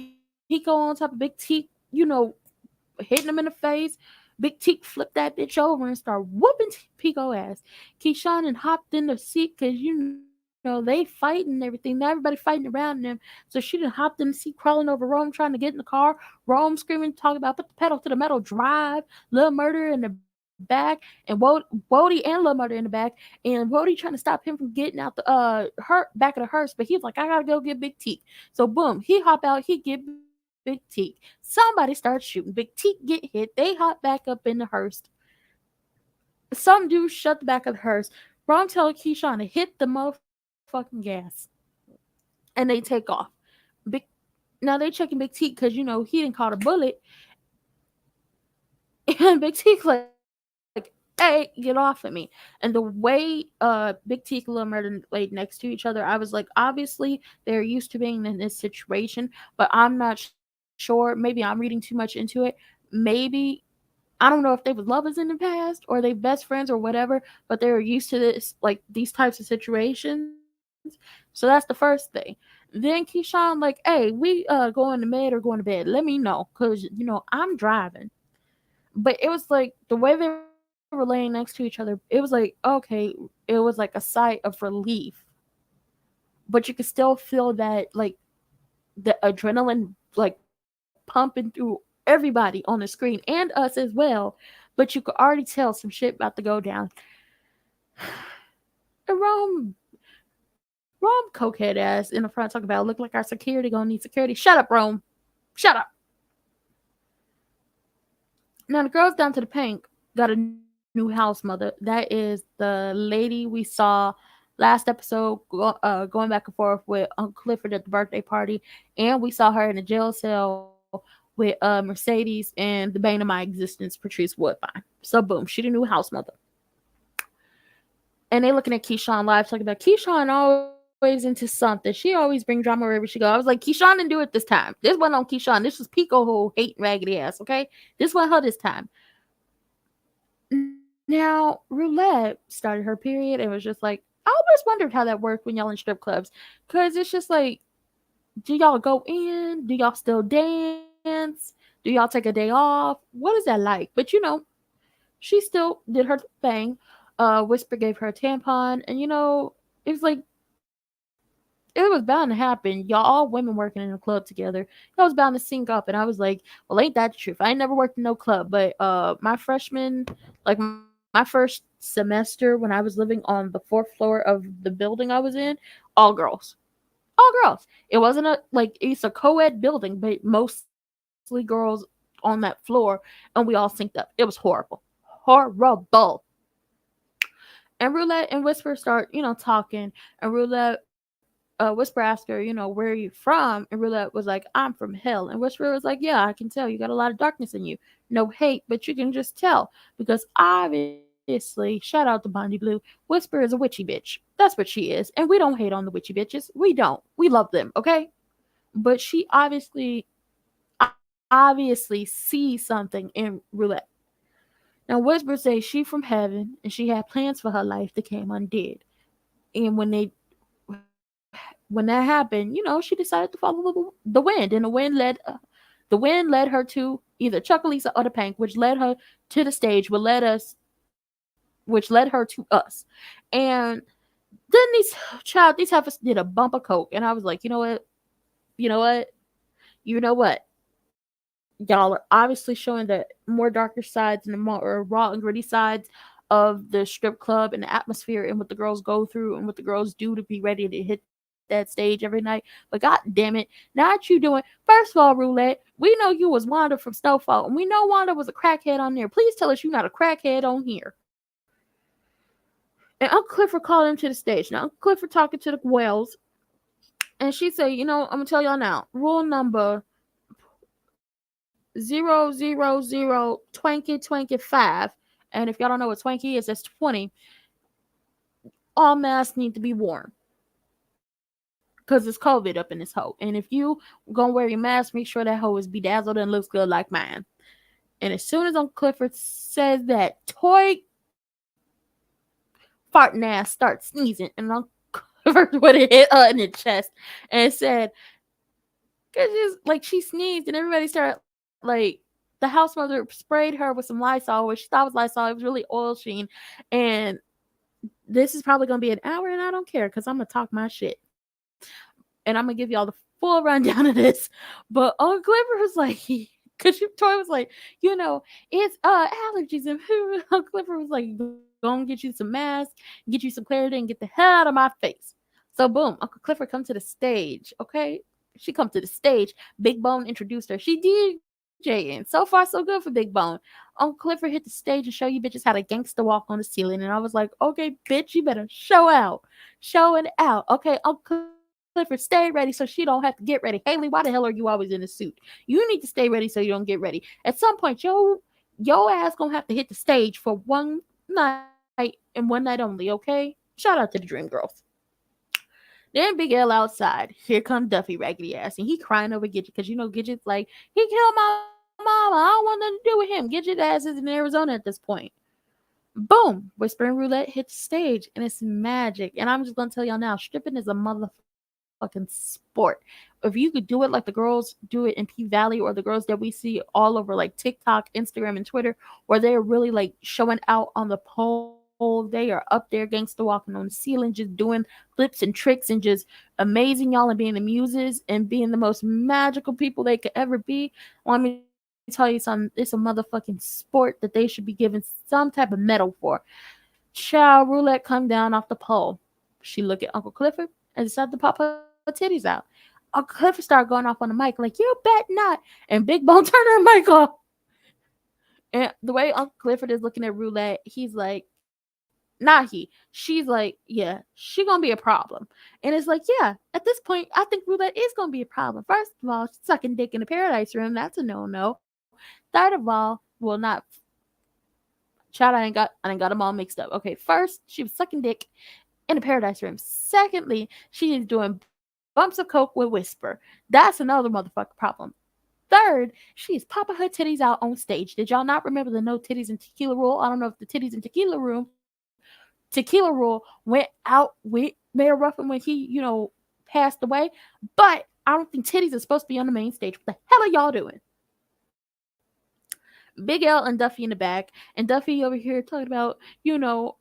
Pico on top of Big T, hitting him in the face. Big T flipped that bitch over and started whooping Pico ass. Keyshawn and hopped in the seat because they fighting and everything. Now everybody fighting around them. So she done hopped in the seat, crawling over Rome, trying to get in the car. Rome screaming, talking about put the pedal to the metal, drive. Lil Murder in the back, and Wody and Lil Murder in the back, and Wody trying to stop him from getting out the back of the hearse. But he's like, I gotta go get Big T. So boom, he hop out, he get Big T. Somebody starts shooting. Big T get hit. They hop back up in the hearse. Some dude shut the back of the hearse. Ron tell Keyshawn to hit the motherfucking gas. And they take off. Big Now they checking Big T because he didn't caught a bullet. And Big T like, hey, get off of me. And the way Big T and Lil Murder laid next to each other, I was like, obviously they're used to being in this situation, but I'm not sure. Maybe I'm reading too much into it. Maybe I don't know if they was lovers in the past or they best friends or whatever, but they were used to this, like these types of situations. So that's the first thing. Then Keyshawn like, hey, we going to bed or going to bed. Let me know, cause I'm driving. But it was like the way they were laying next to each other. It was like, okay, it was like a sigh of relief, but you could still feel that like the adrenaline like pumping through everybody on the screen and us as well. But you could already tell some shit about to go down. And Rome cokehead ass in the front talking about look like our security gonna need security. Shut up, Rome. Shut up. Now the girls down to the pink got a new house mother. That is the lady we saw last episode going back and forth with Uncle Clifford at the birthday party, and we saw her in a jail cell with Mercedes and the bane of my existence, Patrice Woodbine. So boom, she the new house mother. And they looking at Keyshawn live talking about Keyshawn always into something. She always bring drama wherever she go. I was like, Keyshawn didn't do it this time. This wasn't on Keyshawn. This was Pico who hating raggedy ass. Okay, this wasn't her this time. Now Roulette started her period and was just like, I always wondered how that worked when y'all in strip clubs, because it's just like, do y'all go in? Do y'all still dance? Do y'all take a day off? What is that like? But she still did her thing. Whisper gave her a tampon, and it was like it was bound to happen. Y'all all women working in a club together. Y'all was bound to sync up, and I was like, well, ain't that the truth? I ain't never worked in no club, but my freshman, like my first semester when I was living on the fourth floor of the building I was in, all girls. All girls. It wasn't it's a co-ed building, but mostly girls on that floor, and we all synced up. It was horrible. Horrible. And Roulette and Whisper start, talking. And Roulette, Whisper asked her, where are you from? And Roulette was like, I'm from hell. And Whisper was like, yeah, I can tell. You got a lot of darkness in you. No hate, but you can just tell. Because obviously, shout out to Bondy Blue, Whisper is a witchy bitch. That's what she is. And we don't hate on the witchy bitches. We don't. We love them, okay? But she obviously sees something in Roulette. Now, Whisper says she from heaven and she had plans for her life that came undid. And when that happened, she decided to follow the wind, and the wind led her to either Chuckalisa or the Pank, which led her to the stage, which led her to us. And then these heifers did a bump of coke, and I was like, you know what, you know what, y'all are obviously showing the more darker sides and the more raw and gritty sides of the strip club and the atmosphere and what the girls go through and what the girls do to be ready to hit that stage every night. But god damn it, not you doing. First of all, Roulette, we know you was Wanda from Snowfall, and we know Wanda was a crackhead on there. Please tell us you're not a crackhead on here. And Uncle Clifford called him to the stage. Now Uncle Clifford talking to the Wells, and she said, I'm gonna tell y'all now, rule number 0002025. And if y'all don't know what Twanky is, that's 20. All masks need to be worn because it's COVID up in this hoe. And if you gonna wear your mask, make sure that hoe is bedazzled and looks good like mine. And as soon as Uncle Clifford says that, Toy farting ass starts sneezing, and Uncle Clifford would have hit her in the chest and said, "Cause she sneezed, and everybody started the house mother sprayed her with some Lysol, which she thought was Lysol. It was really oil sheen, and this is probably gonna be an hour, and I don't care because I'm gonna talk my shit, and I'm gonna give y'all the full rundown of this. But Uncle Clifford was like, because Toy was like, it's allergies, and Uncle Clifford was like, go and get you some masks, get you some clarity, and get the hell out of my face. So boom, Uncle Clifford come to the stage, okay? She come to the stage. Big Bone introduced her. She DJing. So far, so good for Big Bone. Uncle Clifford hit the stage and show you bitches how to gangster walk on the ceiling. And I was like, okay, bitch, you better show out. Show it out. Okay, Uncle Clifford, stay ready so she don't have to get ready. Haley, why the hell are you always in a suit? You need to stay ready so you don't get ready. At some point, your ass gonna have to hit the stage for one night and one night only, okay? Shout out to the Dream Girls. Then Big L outside. Here come Duffy raggedy ass, and he crying over Gidget because Gidget's like, he killed my mama. I don't want nothing to do with him. Gidget ass is in Arizona at this point. Boom! Whisper and Roulette hit the stage, and it's magic. And I'm just gonna tell y'all now, stripping is a motherfucking sport. If you could do it like the girls do it in P Valley, or the girls that we see all over TikTok, Instagram, and Twitter, where they're really showing out on the pole, they are up there gangster walking on the ceiling, just doing flips and tricks and just amazing y'all and being the muses and being the most magical people they could ever be. Let me tell you something. It's a motherfucking sport that they should be given some type of medal for. Child Roulette come down off the pole. She look at Uncle Clifford and decided to pop her titties out. Uncle Clifford started going off on the mic like, you bet not. And Big Bone turned her mic off. And the way Uncle Clifford is looking at Roulette, he's like, not he. She's like, yeah, she gonna be a problem. And it's like, yeah, at this point, I think Roulette is gonna be a problem. First of all, sucking dick in the paradise room, that's a no-no. Third of all, well, not child, I ain't got them all mixed up. Okay, first, she was sucking dick in the paradise room. Secondly, she is doing bumps of coke with Whisper. That's another motherfucking problem. Third, she's popping her titties out on stage. Did y'all not remember the no titties and tequila rule? I don't know if the titties and tequila rule went out with Mayor Ruffin when he, passed away. But I don't think titties are supposed to be on the main stage. What the hell are y'all doing? Big L and Duffy in the back, and Duffy over here talking about, even though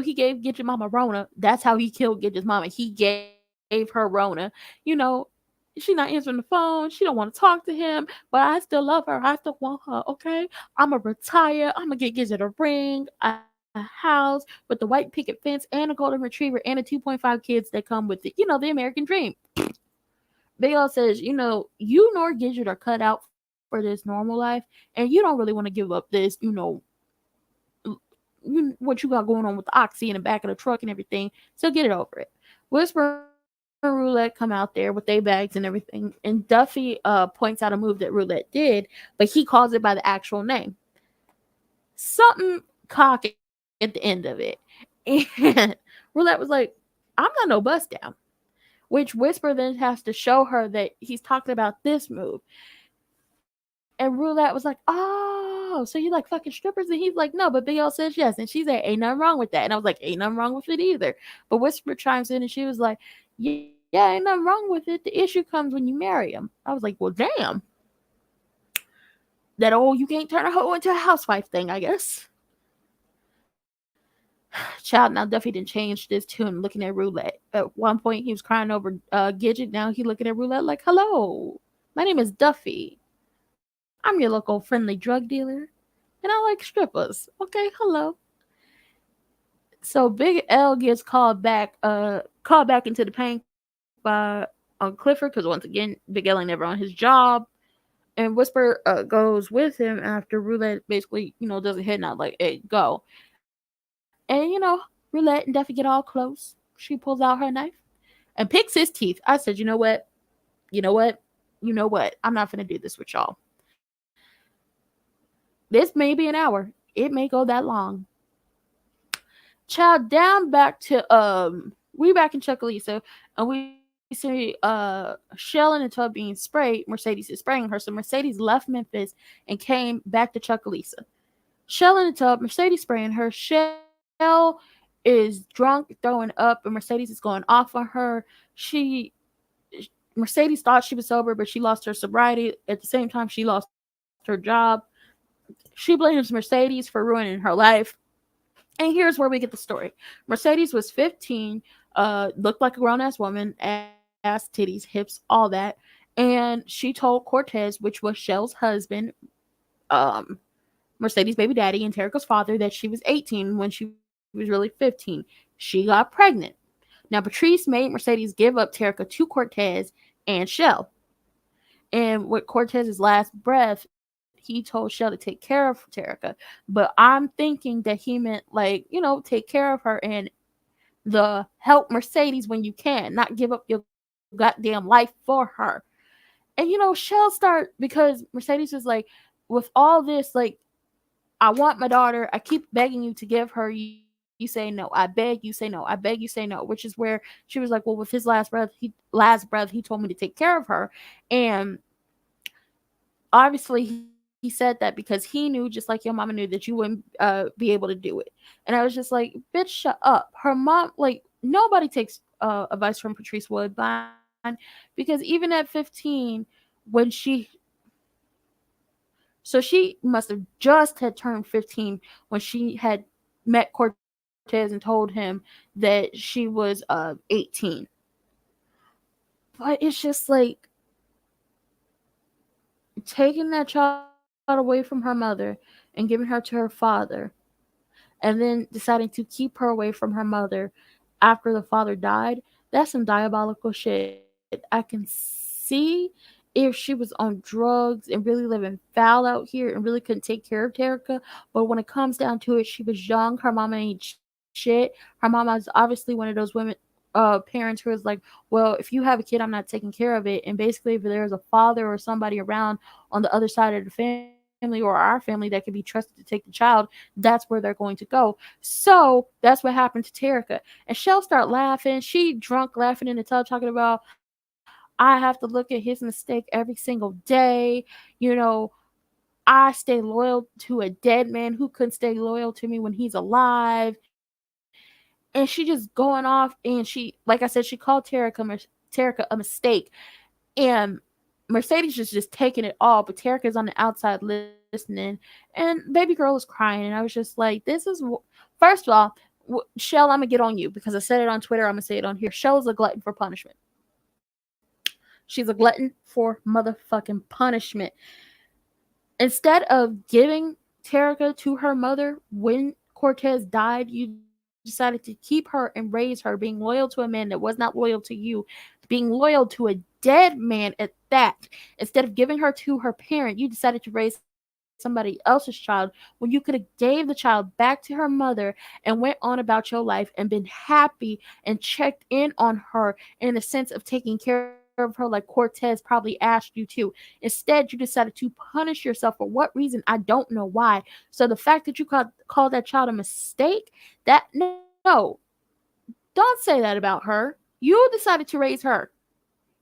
he gave Gidget Mama Rona, that's how he killed Gidget's mama. He gave her Rona. She not answering the phone. She don't want to talk to him, but I still love her. I still want her. Okay, I'm gonna retire. I'm gonna get Gidget a ring, a house with the white picket fence, and a golden retriever, and the 2.5 kids that come with it. The American dream. Big L says, you nor Gidget are cut out for this normal life, and you don't really want to give up this, what you got going on with the oxy in the back of the truck and everything. So get it over it. Whisper and Roulette come out there with their bags and everything, and Duffy points out a move that Roulette did, but he calls it by the actual name. Something cocky at the end of it. And Roulette was like, I'm not no bust down. Which Whisper then has to show her that he's talking about this move. And Roulette was like, oh, so you like fucking strippers? And he's like, no, but Big L says yes. And she's like, ain't nothing wrong with that. And I was like, ain't nothing wrong with it either. But Whisper chimes in and she was like, yeah, ain't nothing wrong with it. The issue comes when you marry him. I was like, well, damn. That you can't turn a hoe into a housewife thing, I guess. Child, now Duffy didn't change this tune looking at Roulette. At one point, he was crying over Gidget. Now he looking at Roulette like, hello, my name is Duffy. I'm your local friendly drug dealer, and I like strippers. Okay, hello. So Big L gets called back into the paint by Clifford, because once again, Big L ain't never on his job. And Whisper goes with him after Roulette basically, does a head nod like, hey, go. And, Roulette and Duffy get all close. She pulls out her knife and picks his teeth. I said, you know what? You know what? You know what? I'm not going to do this with y'all. This may be an hour. It may go that long. Child, down back to we back in Chuckalisa, and we see Shell in a tub being sprayed. Mercedes is spraying her, so Mercedes left Memphis and came back to Chuckalisa. Shell in the tub, Mercedes spraying her. Shell is drunk, throwing up, and Mercedes is going off on her. Mercedes thought she was sober, but she lost her sobriety. At the same time, she lost her job. She blames Mercedes for ruining her life. And here's where we get the story. Mercedes was 15, looked like a grown ass woman, ass, titties, hips, all that. And she told Cortez, which was Shell's husband, um, Mercedes' baby daddy, and Terica's father, that she was 18 when she was really 15. She got pregnant. Now, Patrice made Mercedes give up Terica to Cortez and Shell. And with Cortez's last breath, he told Shell to take care of Terica. But I'm thinking that he meant, like, take care of her and help Mercedes when you can, not give up your goddamn life for her. And, Shell because Mercedes was like, with all this, like, I want my daughter. I keep begging you to give her. You say no. I beg you say no. I beg you say no. Which is where she was like, well, with his last breath, he told me to take care of her. And obviously he said that because he knew, just like your mama knew, that you wouldn't be able to do it. And I was just like, bitch, shut up. Her mom, like, nobody takes advice from Patrice Woodbine, because even at 15, when she must have just had turned 15 when she had met Cortez and told him that she was 18. But it's just like taking that child away from her mother and giving her to her father, and then deciding to keep her away from her mother after the father died. That's some diabolical shit. I can see if she was on drugs and really living foul out here and really couldn't take care of Terica. But when it comes down to it, she was young. Her mama ain't shit. Her mama's obviously one of those women, parents who is like, well, if you have a kid, I'm not taking care of it. And basically, if there's a father or somebody around on the other side of the family or our family that can be trusted to take the child, that's where they're going to go. So that's what happened to Terica. And she'll start laughing. She drunk laughing in the tub, talking about, I have to look at his mistake every single day. You know, I stay loyal to a dead man who couldn't stay loyal to me when he's alive. And she just going off, and she, like I said, she called Terica a mistake. And Mercedes is just taking it all, but Terica's on the outside listening. And baby girl was crying, and I was just like, this is, first of all, Shell, I'm gonna get on you because I said it on Twitter. I'm gonna say it on here. Shell is a glutton for punishment. She's a glutton for motherfucking punishment. Instead of giving Terica to her mother when Cortez died, you decided to keep her and raise her, being loyal to a man that was not loyal to you, being loyal to a dead man at that. Instead of giving her to her parent, you decided to raise somebody else's child when you could have gave the child back to her mother and went on about your life and been happy and checked in on her in the sense of taking care of her like Cortez probably asked you to. Instead, you decided to punish yourself for what reason? I don't know why. So the fact that you called that child a mistake, that no, don't say that about her. You decided to raise her.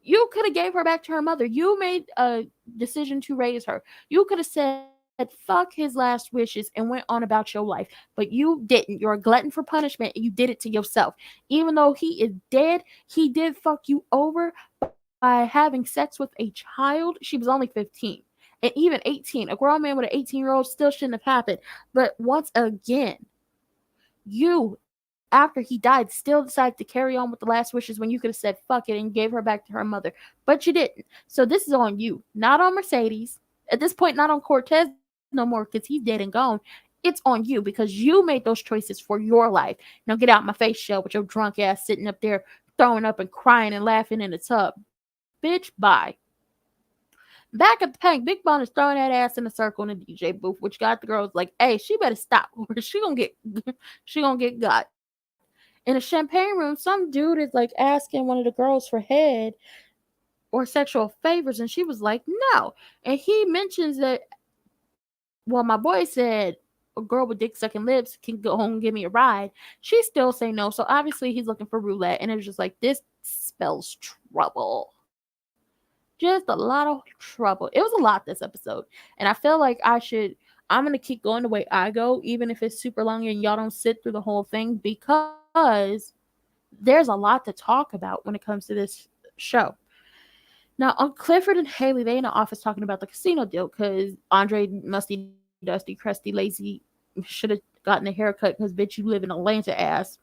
You could have gave her back to her mother. You made a decision to raise her. You could have said fuck his last wishes and went on about your life, but you didn't. You're a glutton for punishment and you did it to yourself. Even though he is dead, he did fuck you over by having sex with a child. She was only 15. And even 18. A grown man with an 18-year-old still shouldn't have happened. But once again, you, after he died, still decided to carry on with the last wishes when you could have said fuck it and gave her back to her mother. But you didn't. So this is on you, not on Mercedes. At this point, not on Cortez no more because he's dead and gone. It's on you because you made those choices for your life. Now get out my face, Shell, with your drunk ass sitting up there throwing up and crying and laughing in the tub. Bitch, bye. Back at the Pank, Big Bun is throwing that ass in a circle in the DJ booth, which got the girls like, hey, she better stop or she gonna get got. In a champagne room, some dude is like asking one of the girls for head or sexual favors, and she was like, no. And he mentions that, well, my boy said a girl with dick sucking lips can go home and give me a ride. She still say no, so obviously he's looking for roulette, and it was just like, this spells trouble. Just a lot of trouble. It was a lot this episode. And I feel like I'm going to keep going the way I go, even if it's super long and y'all don't sit through the whole thing, because there's a lot to talk about when it comes to this show. Now, on Clifford and Haley, they in the office talking about the casino deal because Andre, musty, dusty, crusty, lazy, should have gotten a haircut because, bitch, you live in Atlanta ass,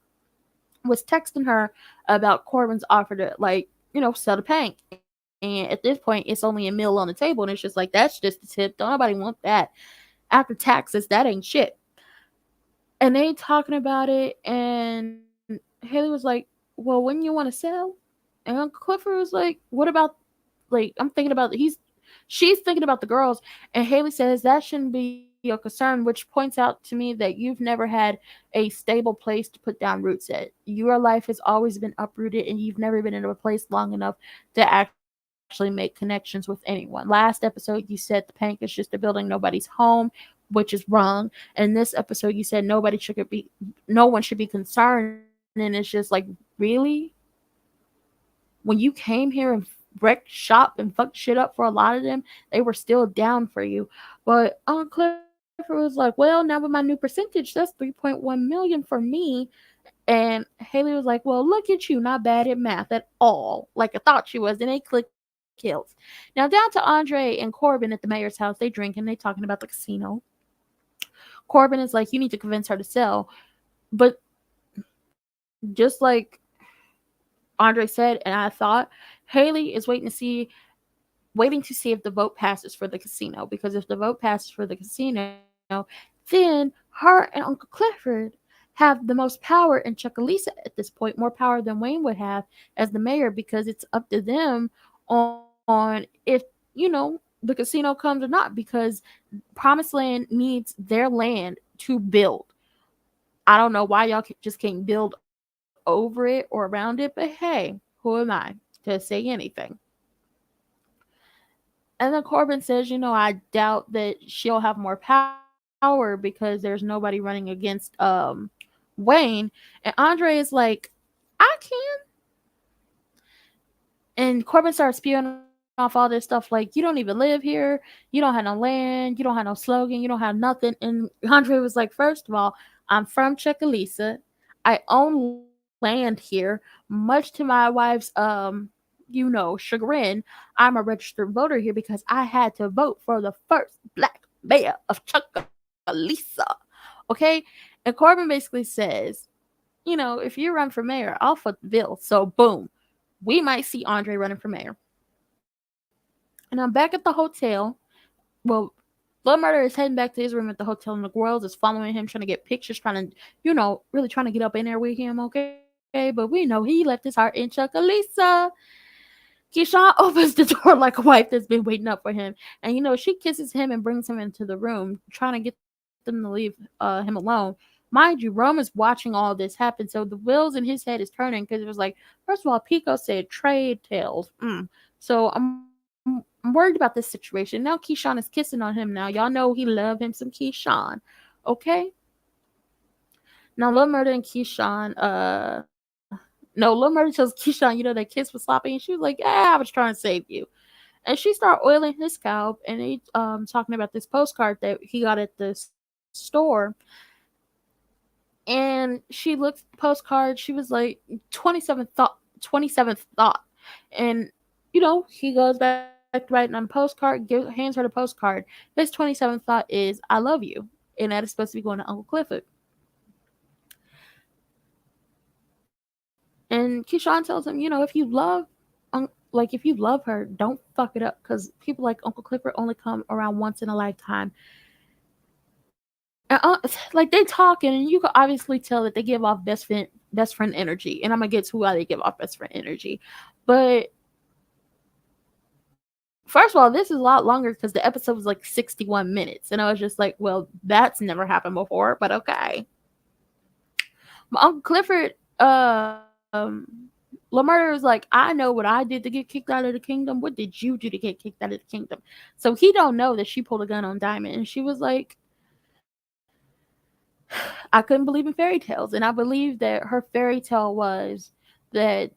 was texting her about Corbin's offer to, like, sell the Pank. And at this point, it's only a meal on the table. And it's just like, that's just the tip. Don't nobody want that. After taxes, that ain't shit. And they talking about it. And Haley was like, well, wouldn't you want to sell? And Uncle Clifford was like, what about, like, I'm thinking about, she's thinking about the girls. And Haley says that shouldn't be your concern, which points out to me that you've never had a stable place to put down roots at. Your life has always been uprooted and you've never been in a place long enough to actually make connections with anyone. Last episode, you said the Pank is just a building, nobody's home, which is wrong. And this episode, you said no one should be concerned. And it's just like, really? When you came here and wrecked shop and fucked shit up for a lot of them, they were still down for you. But Uncle Clifford was like, well, now with my new percentage, that's 3.1 million for me. And Haley was like, well, look at you, not bad at math at all. Like I thought she was. And they click kills. Now down to Andre and Corbin at the mayor's house. They drinking, they talking about the casino. Corbin is like, you need to convince her to sell. But just like Andre said, and I thought, Haley is waiting to see if the vote passes for the casino. Because if the vote passes for the casino, then her and Uncle Clifford have the most power in Chuckalisa at this point, more power than Wayne would have as the mayor, because it's up to them on if the casino comes or not, because Promised Land needs their land to build. I don't know why y'all just can't build over it or around it, but hey, who am I to say anything? And then Corbin says, I doubt that she'll have more power because there's nobody running against Wayne. And Andre is like, I can. And Corbin starts spewing off all this stuff like, you don't even live here, you don't have no land, you don't have no slogan, you don't have nothing. And Andre was like, first of all, I'm from Chucalissa. I own land here, much to my wife's chagrin. I'm a registered voter here because I had to vote for the first black mayor of Chucalissa. Okay? And Corbin basically says, if you run for mayor, I'll foot the bill. So boom, we might see Andre running for mayor. And I'm back at the hotel. Well, Blood Murder is heading back to his room at the hotel, and the girls is following him, trying to get pictures, trying to, really trying to get up in there with him, okay? But we know he left his heart in Chucalissa. Keyshawn opens the door like a wife that's been waiting up for him. And, she kisses him and brings him into the room, trying to get them to leave him alone. Mind you, Rome is watching all this happen, so the wheels in his head is turning, because it was like, first of all, Pico said trade tales. So I'm worried about this situation. Now Keyshawn is kissing on him now. Y'all know he love him some Keyshawn. Okay? Now Lil Murder and Keyshawn, no, Lil Murder tells Keyshawn, that kiss was sloppy, and she was like, I was trying to save you. And she started oiling his scalp, and he talking about this postcard that he got at the store. And she looked at the postcard, she was like, 27th thought. And he goes back to writing on the postcard, hands her the postcard. His 27th thought is, I love you. And that is supposed to be going to Uncle Clifford. And Keyshawn tells him, if you love her, don't fuck it up, because people like Uncle Clifford only come around once in a lifetime. And, like, they talking, and you can obviously tell that they give off best friend energy. And I'm gonna get to why they give off best friend energy, but first of all, this is a lot longer because the episode was like 61 minutes, and I was just like, well, that's never happened before, but okay. My Uncle Clifford, Lamar was like, I know what I did to get kicked out of the kingdom. What did you do to get kicked out of the kingdom? So he don't know that she pulled a gun on Diamond. And she was like, I couldn't believe in fairy tales. And I believe that her fairy tale was that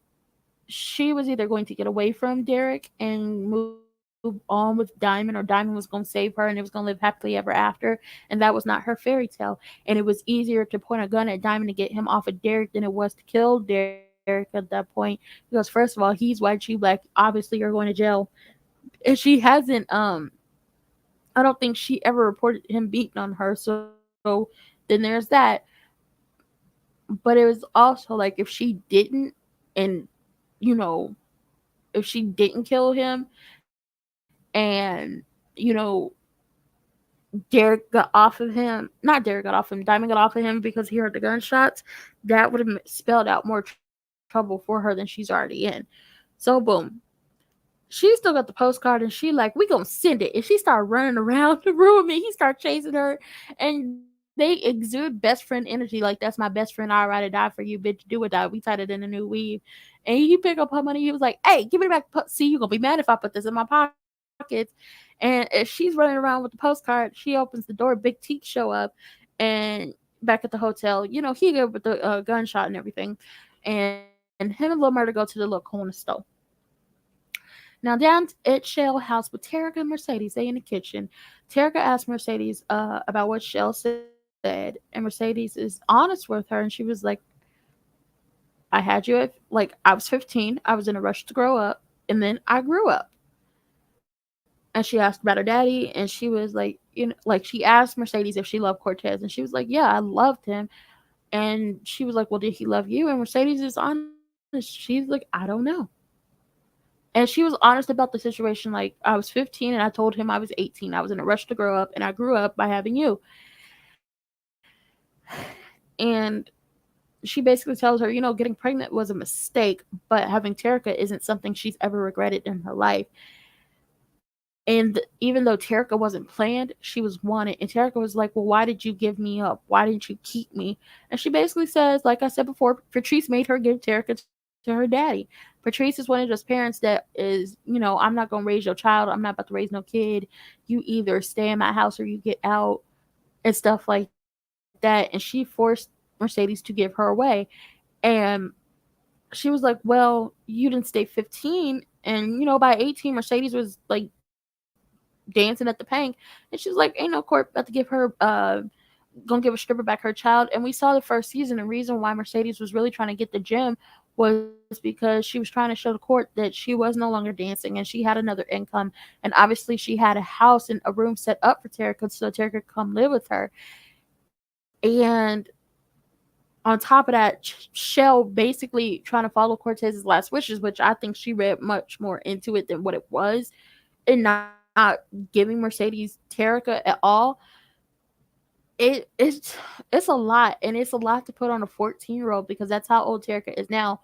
she was either going to get away from Derek and move on with Diamond, or Diamond was going to save her and it was going to live happily ever after. And that was not her fairy tale. And it was easier to point a gun at Diamond to get him off of Derek than it was to kill Derek at that point. Because first of all, he's white, she black. Obviously, you're going to jail. And she hasn't. I don't think she ever reported him beating on her. So then there's that. But it was also like, if she didn't, and you know, if she didn't kill him, and Derek got off of him, not Derek got off him, Diamond got off of him because he heard the gunshots, that would have spelled out more trouble for her than she's already in. So boom, she still got the postcard, and she like, we gonna send it. And she started running around the room, and he started chasing her, and they exude best friend energy. Like, that's my best friend, I'd rather die for you, bitch, do or die, we tied it in a new weave. And he picked up her money, he was like, hey, give me back, see, you gonna be mad if I put this in my pockets. And as she's running around with the postcard, she opens the door, Big Teak show up, and back at the hotel, he good with the gunshot and everything. And him and Lil Murder go to the little corner store. Now, down at Shell house with Terica and Mercedes, they in the kitchen. Terica asked Mercedes about what Shell said, and Mercedes is honest with her, and she was like, I had you at, like, I was 15, I was in a rush to grow up, and then I grew up. And she asked about her daddy, and she was like, like, she asked Mercedes if she loved Cortez, and she was like, yeah, I loved him. And she was like, well, did he love you? And Mercedes is honest. She's like, I don't know. And she was honest about the situation. Like, I was 15 and I told him I was 18. I was in a rush to grow up, and I grew up by having you. And she basically tells her, getting pregnant was a mistake, but having Terica isn't something she's ever regretted in her life. And even though Terica wasn't planned, she was wanted. And Terica was like, well, why did you give me up? Why didn't you keep me? And she basically says, like I said before, Patrice made her give Terica to her daddy. Patrice is one of those parents that is, I'm not going to raise your child. I'm not about to raise no kid. You either stay in my house or you get out and stuff like that. And she forced Mercedes to give her away. And she was like, well, you didn't stay 15. And, by 18, Mercedes was like dancing at the Pank. And she was like, ain't no court about to give her, gonna give a stripper back her child. And we saw the first season. The reason why Mercedes was really trying to get the gym was because she was trying to show the court that she was no longer dancing and she had another income. And obviously, she had a house and a room set up for Terica so Terica could come live with her. And on top of that, Shell basically trying to follow Cortez's last wishes, which I think she read much more into it than what it was, and not giving Mercedes Terica at all. It's a lot, and it's a lot to put on a 14-year-old because that's how old Terica is now.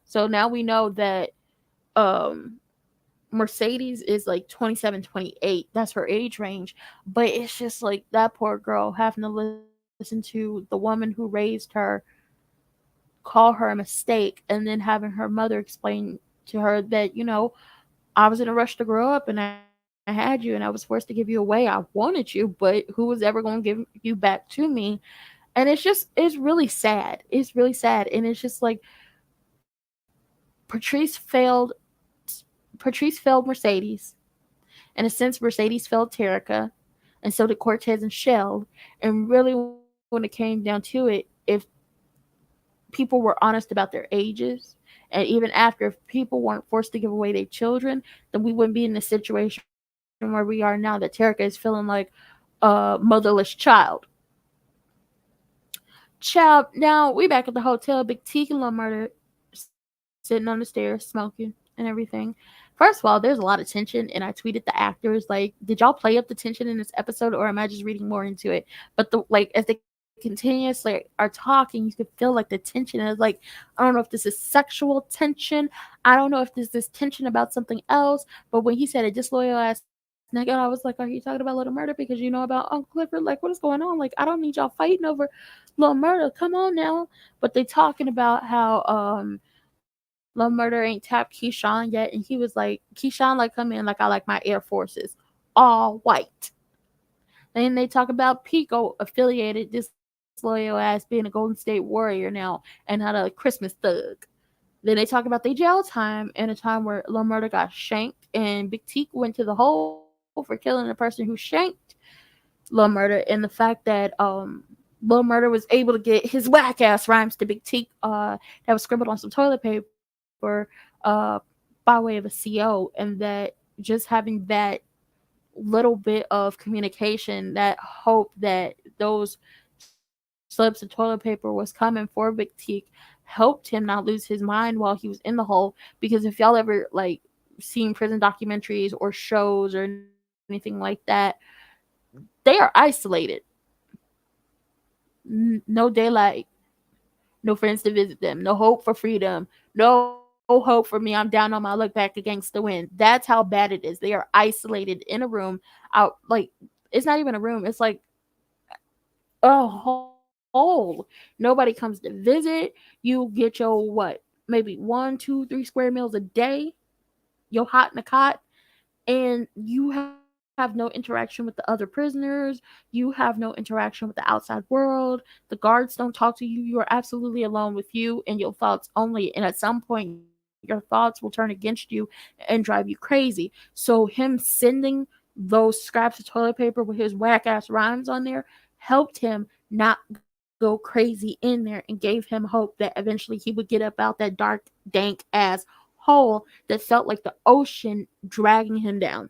So now we know that um Mercedes is like 27, 28. That's her age range. But it's just like that poor girl having to listen to the woman who raised her call her a mistake, and then having her mother explain to her that, I was in a rush to grow up and I had you and I was forced to give you away. I wanted you, but who was ever going to give you back to me? And it's really sad. It's really sad. And it's just like Patrice failed Patrice failed Mercedes. In a sense, Mercedes failed Terica, and so did Cortez and Shell. And really, when it came down to it, if people were honest about their ages, and even after, if people weren't forced to give away their children, then we wouldn't be in the situation where we are now that Terica is feeling like a motherless child. Now we back at the hotel. Big T and Lil Murder sitting on the stairs smoking and everything. First of all, there's a lot of tension, and I tweeted the actors like, "Did y'all play up the tension in this episode, or am I just reading more into it?" But as they continuously are talking, you could feel like the tension. And it's like, I don't know if this is sexual tension. I don't know if this is tension about something else. But when he said a disloyal ass nigga, I was like, "Are you talking about Little Murder? Because you know about Uncle Clifford? Like, what is going on? Like, I don't need y'all fighting over Little Murder. Come on now." But they talking about how Lil Murder ain't tapped Keyshawn yet, and he was like, Keyshawn like come in like I like my Air Forces, all white. Then they talk about Pico affiliated disloyal ass being a Golden State Warrior now and had a Christmas thug. Then they talk about their jail time and a time where Lil Murder got shanked and Big Teak went to the hole for killing the person who shanked Lil Murder, and the fact that Lil Murder was able to get his whack ass rhymes to Big Teak that was scribbled on some toilet paper by way of a CO, and that just having that little bit of communication, that hope that those slips of toilet paper was coming for Big Teak helped him not lose his mind while he was in the hole. Because if y'all ever like seen prison documentaries or shows or anything like that, they are isolated. No daylight, no friends to visit them, no hope for freedom, no hope for me. I'm down on my luck back against the wind. That's how bad it is. They are isolated in a room out, like, it's not even a room, it's like a hole. Nobody comes to visit. You get your what? Maybe 1, 2, 3 square meals a day. You're hot in a cot, and you have no interaction with the other prisoners. You have no interaction with the outside world. The guards don't talk to you. You are absolutely alone with you and your thoughts only. And at some point, your thoughts will turn against you and drive you crazy. So, him sending those scraps of toilet paper with his whack ass rhymes on there helped him not go crazy in there and gave him hope that eventually he would get up out that dark, dank ass hole that felt like the ocean dragging him down.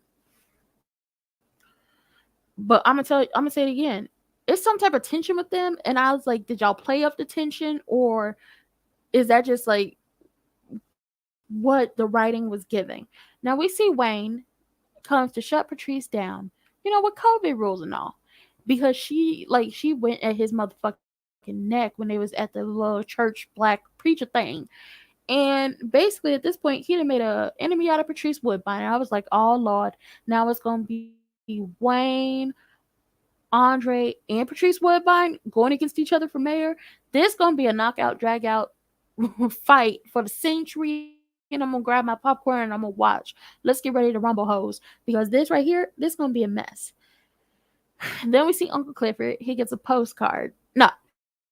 But I'm gonna say it again. It's some type of tension with them, and I was like, did y'all play up the tension, or is that just like what the writing was giving? Now we see Wayne comes to shut Patrice down, with COVID rules and all, because she went at his motherfucking neck when they was at the little church black preacher thing, And basically, at this point, he done made a enemy out of Patrice Woodbine. And I was like, oh Lord, now it's gonna be Wayne, Andre, and Patrice Woodbine going against each other for mayor. This gonna be a knockout, drag out fight for the century. And I'm gonna grab my popcorn and I'm gonna watch. Let's get ready to rumble hoes, because this right here, this gonna be a mess. Then we see Uncle Clifford. He gets a postcard. No,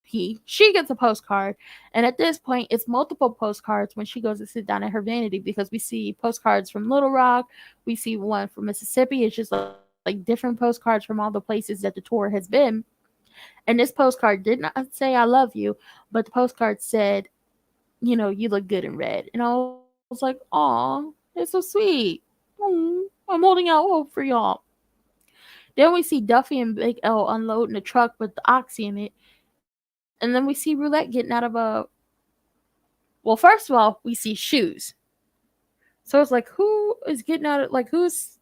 she gets a postcard. And at this point, it's multiple postcards when she goes to sit down at her vanity, because we see postcards from Little Rock. We see one from Mississippi. It's just like different postcards from all the places that the tour has been. And this postcard did not say I love you, but the postcard said, you look good in red. And I was like, aw, it's so sweet. I'm holding out hope for y'all. Then we see Duffy and Big L unloading the truck with the oxy in it. And then we see Roulette getting out of a. Well, first of all, we see shoes. So it's like, who is getting out of. Like, who's.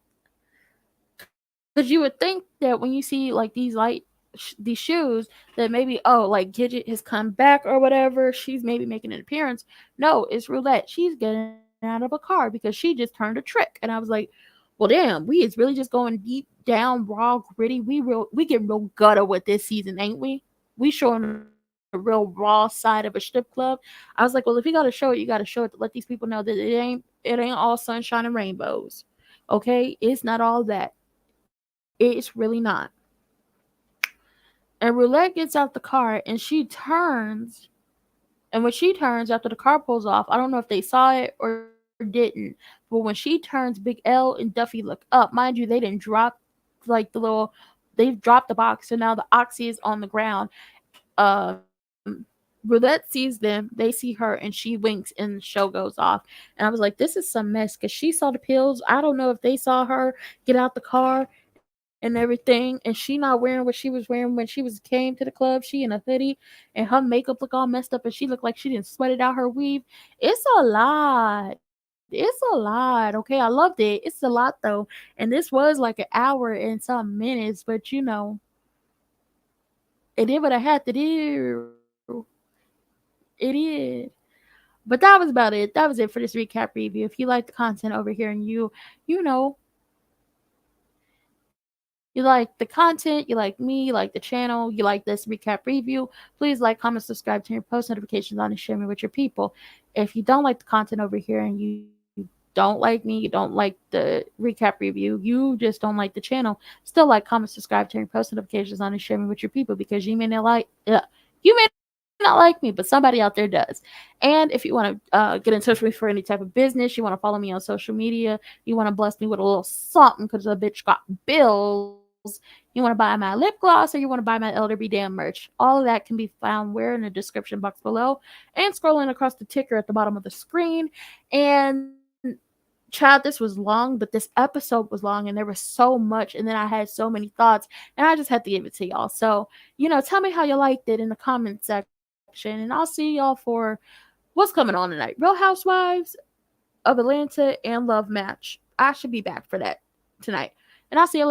Because you would think that when you see, like, these shoes, that maybe, oh, like, Gidget has come back or whatever. She's maybe making an appearance. No, it's Roulette. She's getting out of a car because she just turned a trick. And I was like, well, damn, we is really just going deep down, raw, gritty. We get real gutter with this season, ain't we? We showing a real raw side of a strip club. I was like, well, if you gotta show it, you gotta show it to let these people know that it ain't all sunshine and rainbows. Okay? It's not all that. It's really not. And Roulette gets out the car and she turns. And when she turns after the car pulls off, I don't know if they saw it or didn't, but when she turns, Big L and Duffy look up. Mind you, they didn't drop like they've dropped the box, so now the oxy is on the ground. Roulette sees them, they see her, and she winks, and the show goes off. And I was like, this is some mess, because she saw the pills. I don't know if they saw her get out the car and everything, and she not wearing what she was wearing when she was came to the club. She in a hoodie, and her makeup look all messed up, and she looked like she didn't sweat it out her weave. It's a lot. It's a lot. Okay, I loved it. It's a lot though. And this was like an hour and some minutes, but it did what I had to do. It did. But that was about it. That was it for this recap review. If you like the content over here and you know, you like the content, you like me, you like the channel, you like this recap review, please like, comment, subscribe, turn your post notifications on, and share me with your people. If you don't like the content over here and you don't like me, you don't like the recap review, you just don't like the channel, still like, comment, subscribe, turn your post notifications on, and share me with your people, because you may not like me, but somebody out there does. And if you want to get in touch with me for any type of business, you want to follow me on social media, you want to bless me with a little something because the bitch got bills, you want to buy my lip gloss, or you want to buy my Elder Be Damn merch, all of that can be found where in the description box below and scrolling across the ticker at the bottom of the screen. And child, this was long, but this episode was long, and there was so much, and then I had so many thoughts, and I just had to give it to y'all. So, tell me how you liked it in the comment section, and I'll see y'all for what's coming on tonight. Real Housewives of Atlanta and Love Match. I should be back for that tonight. And I'll see you later.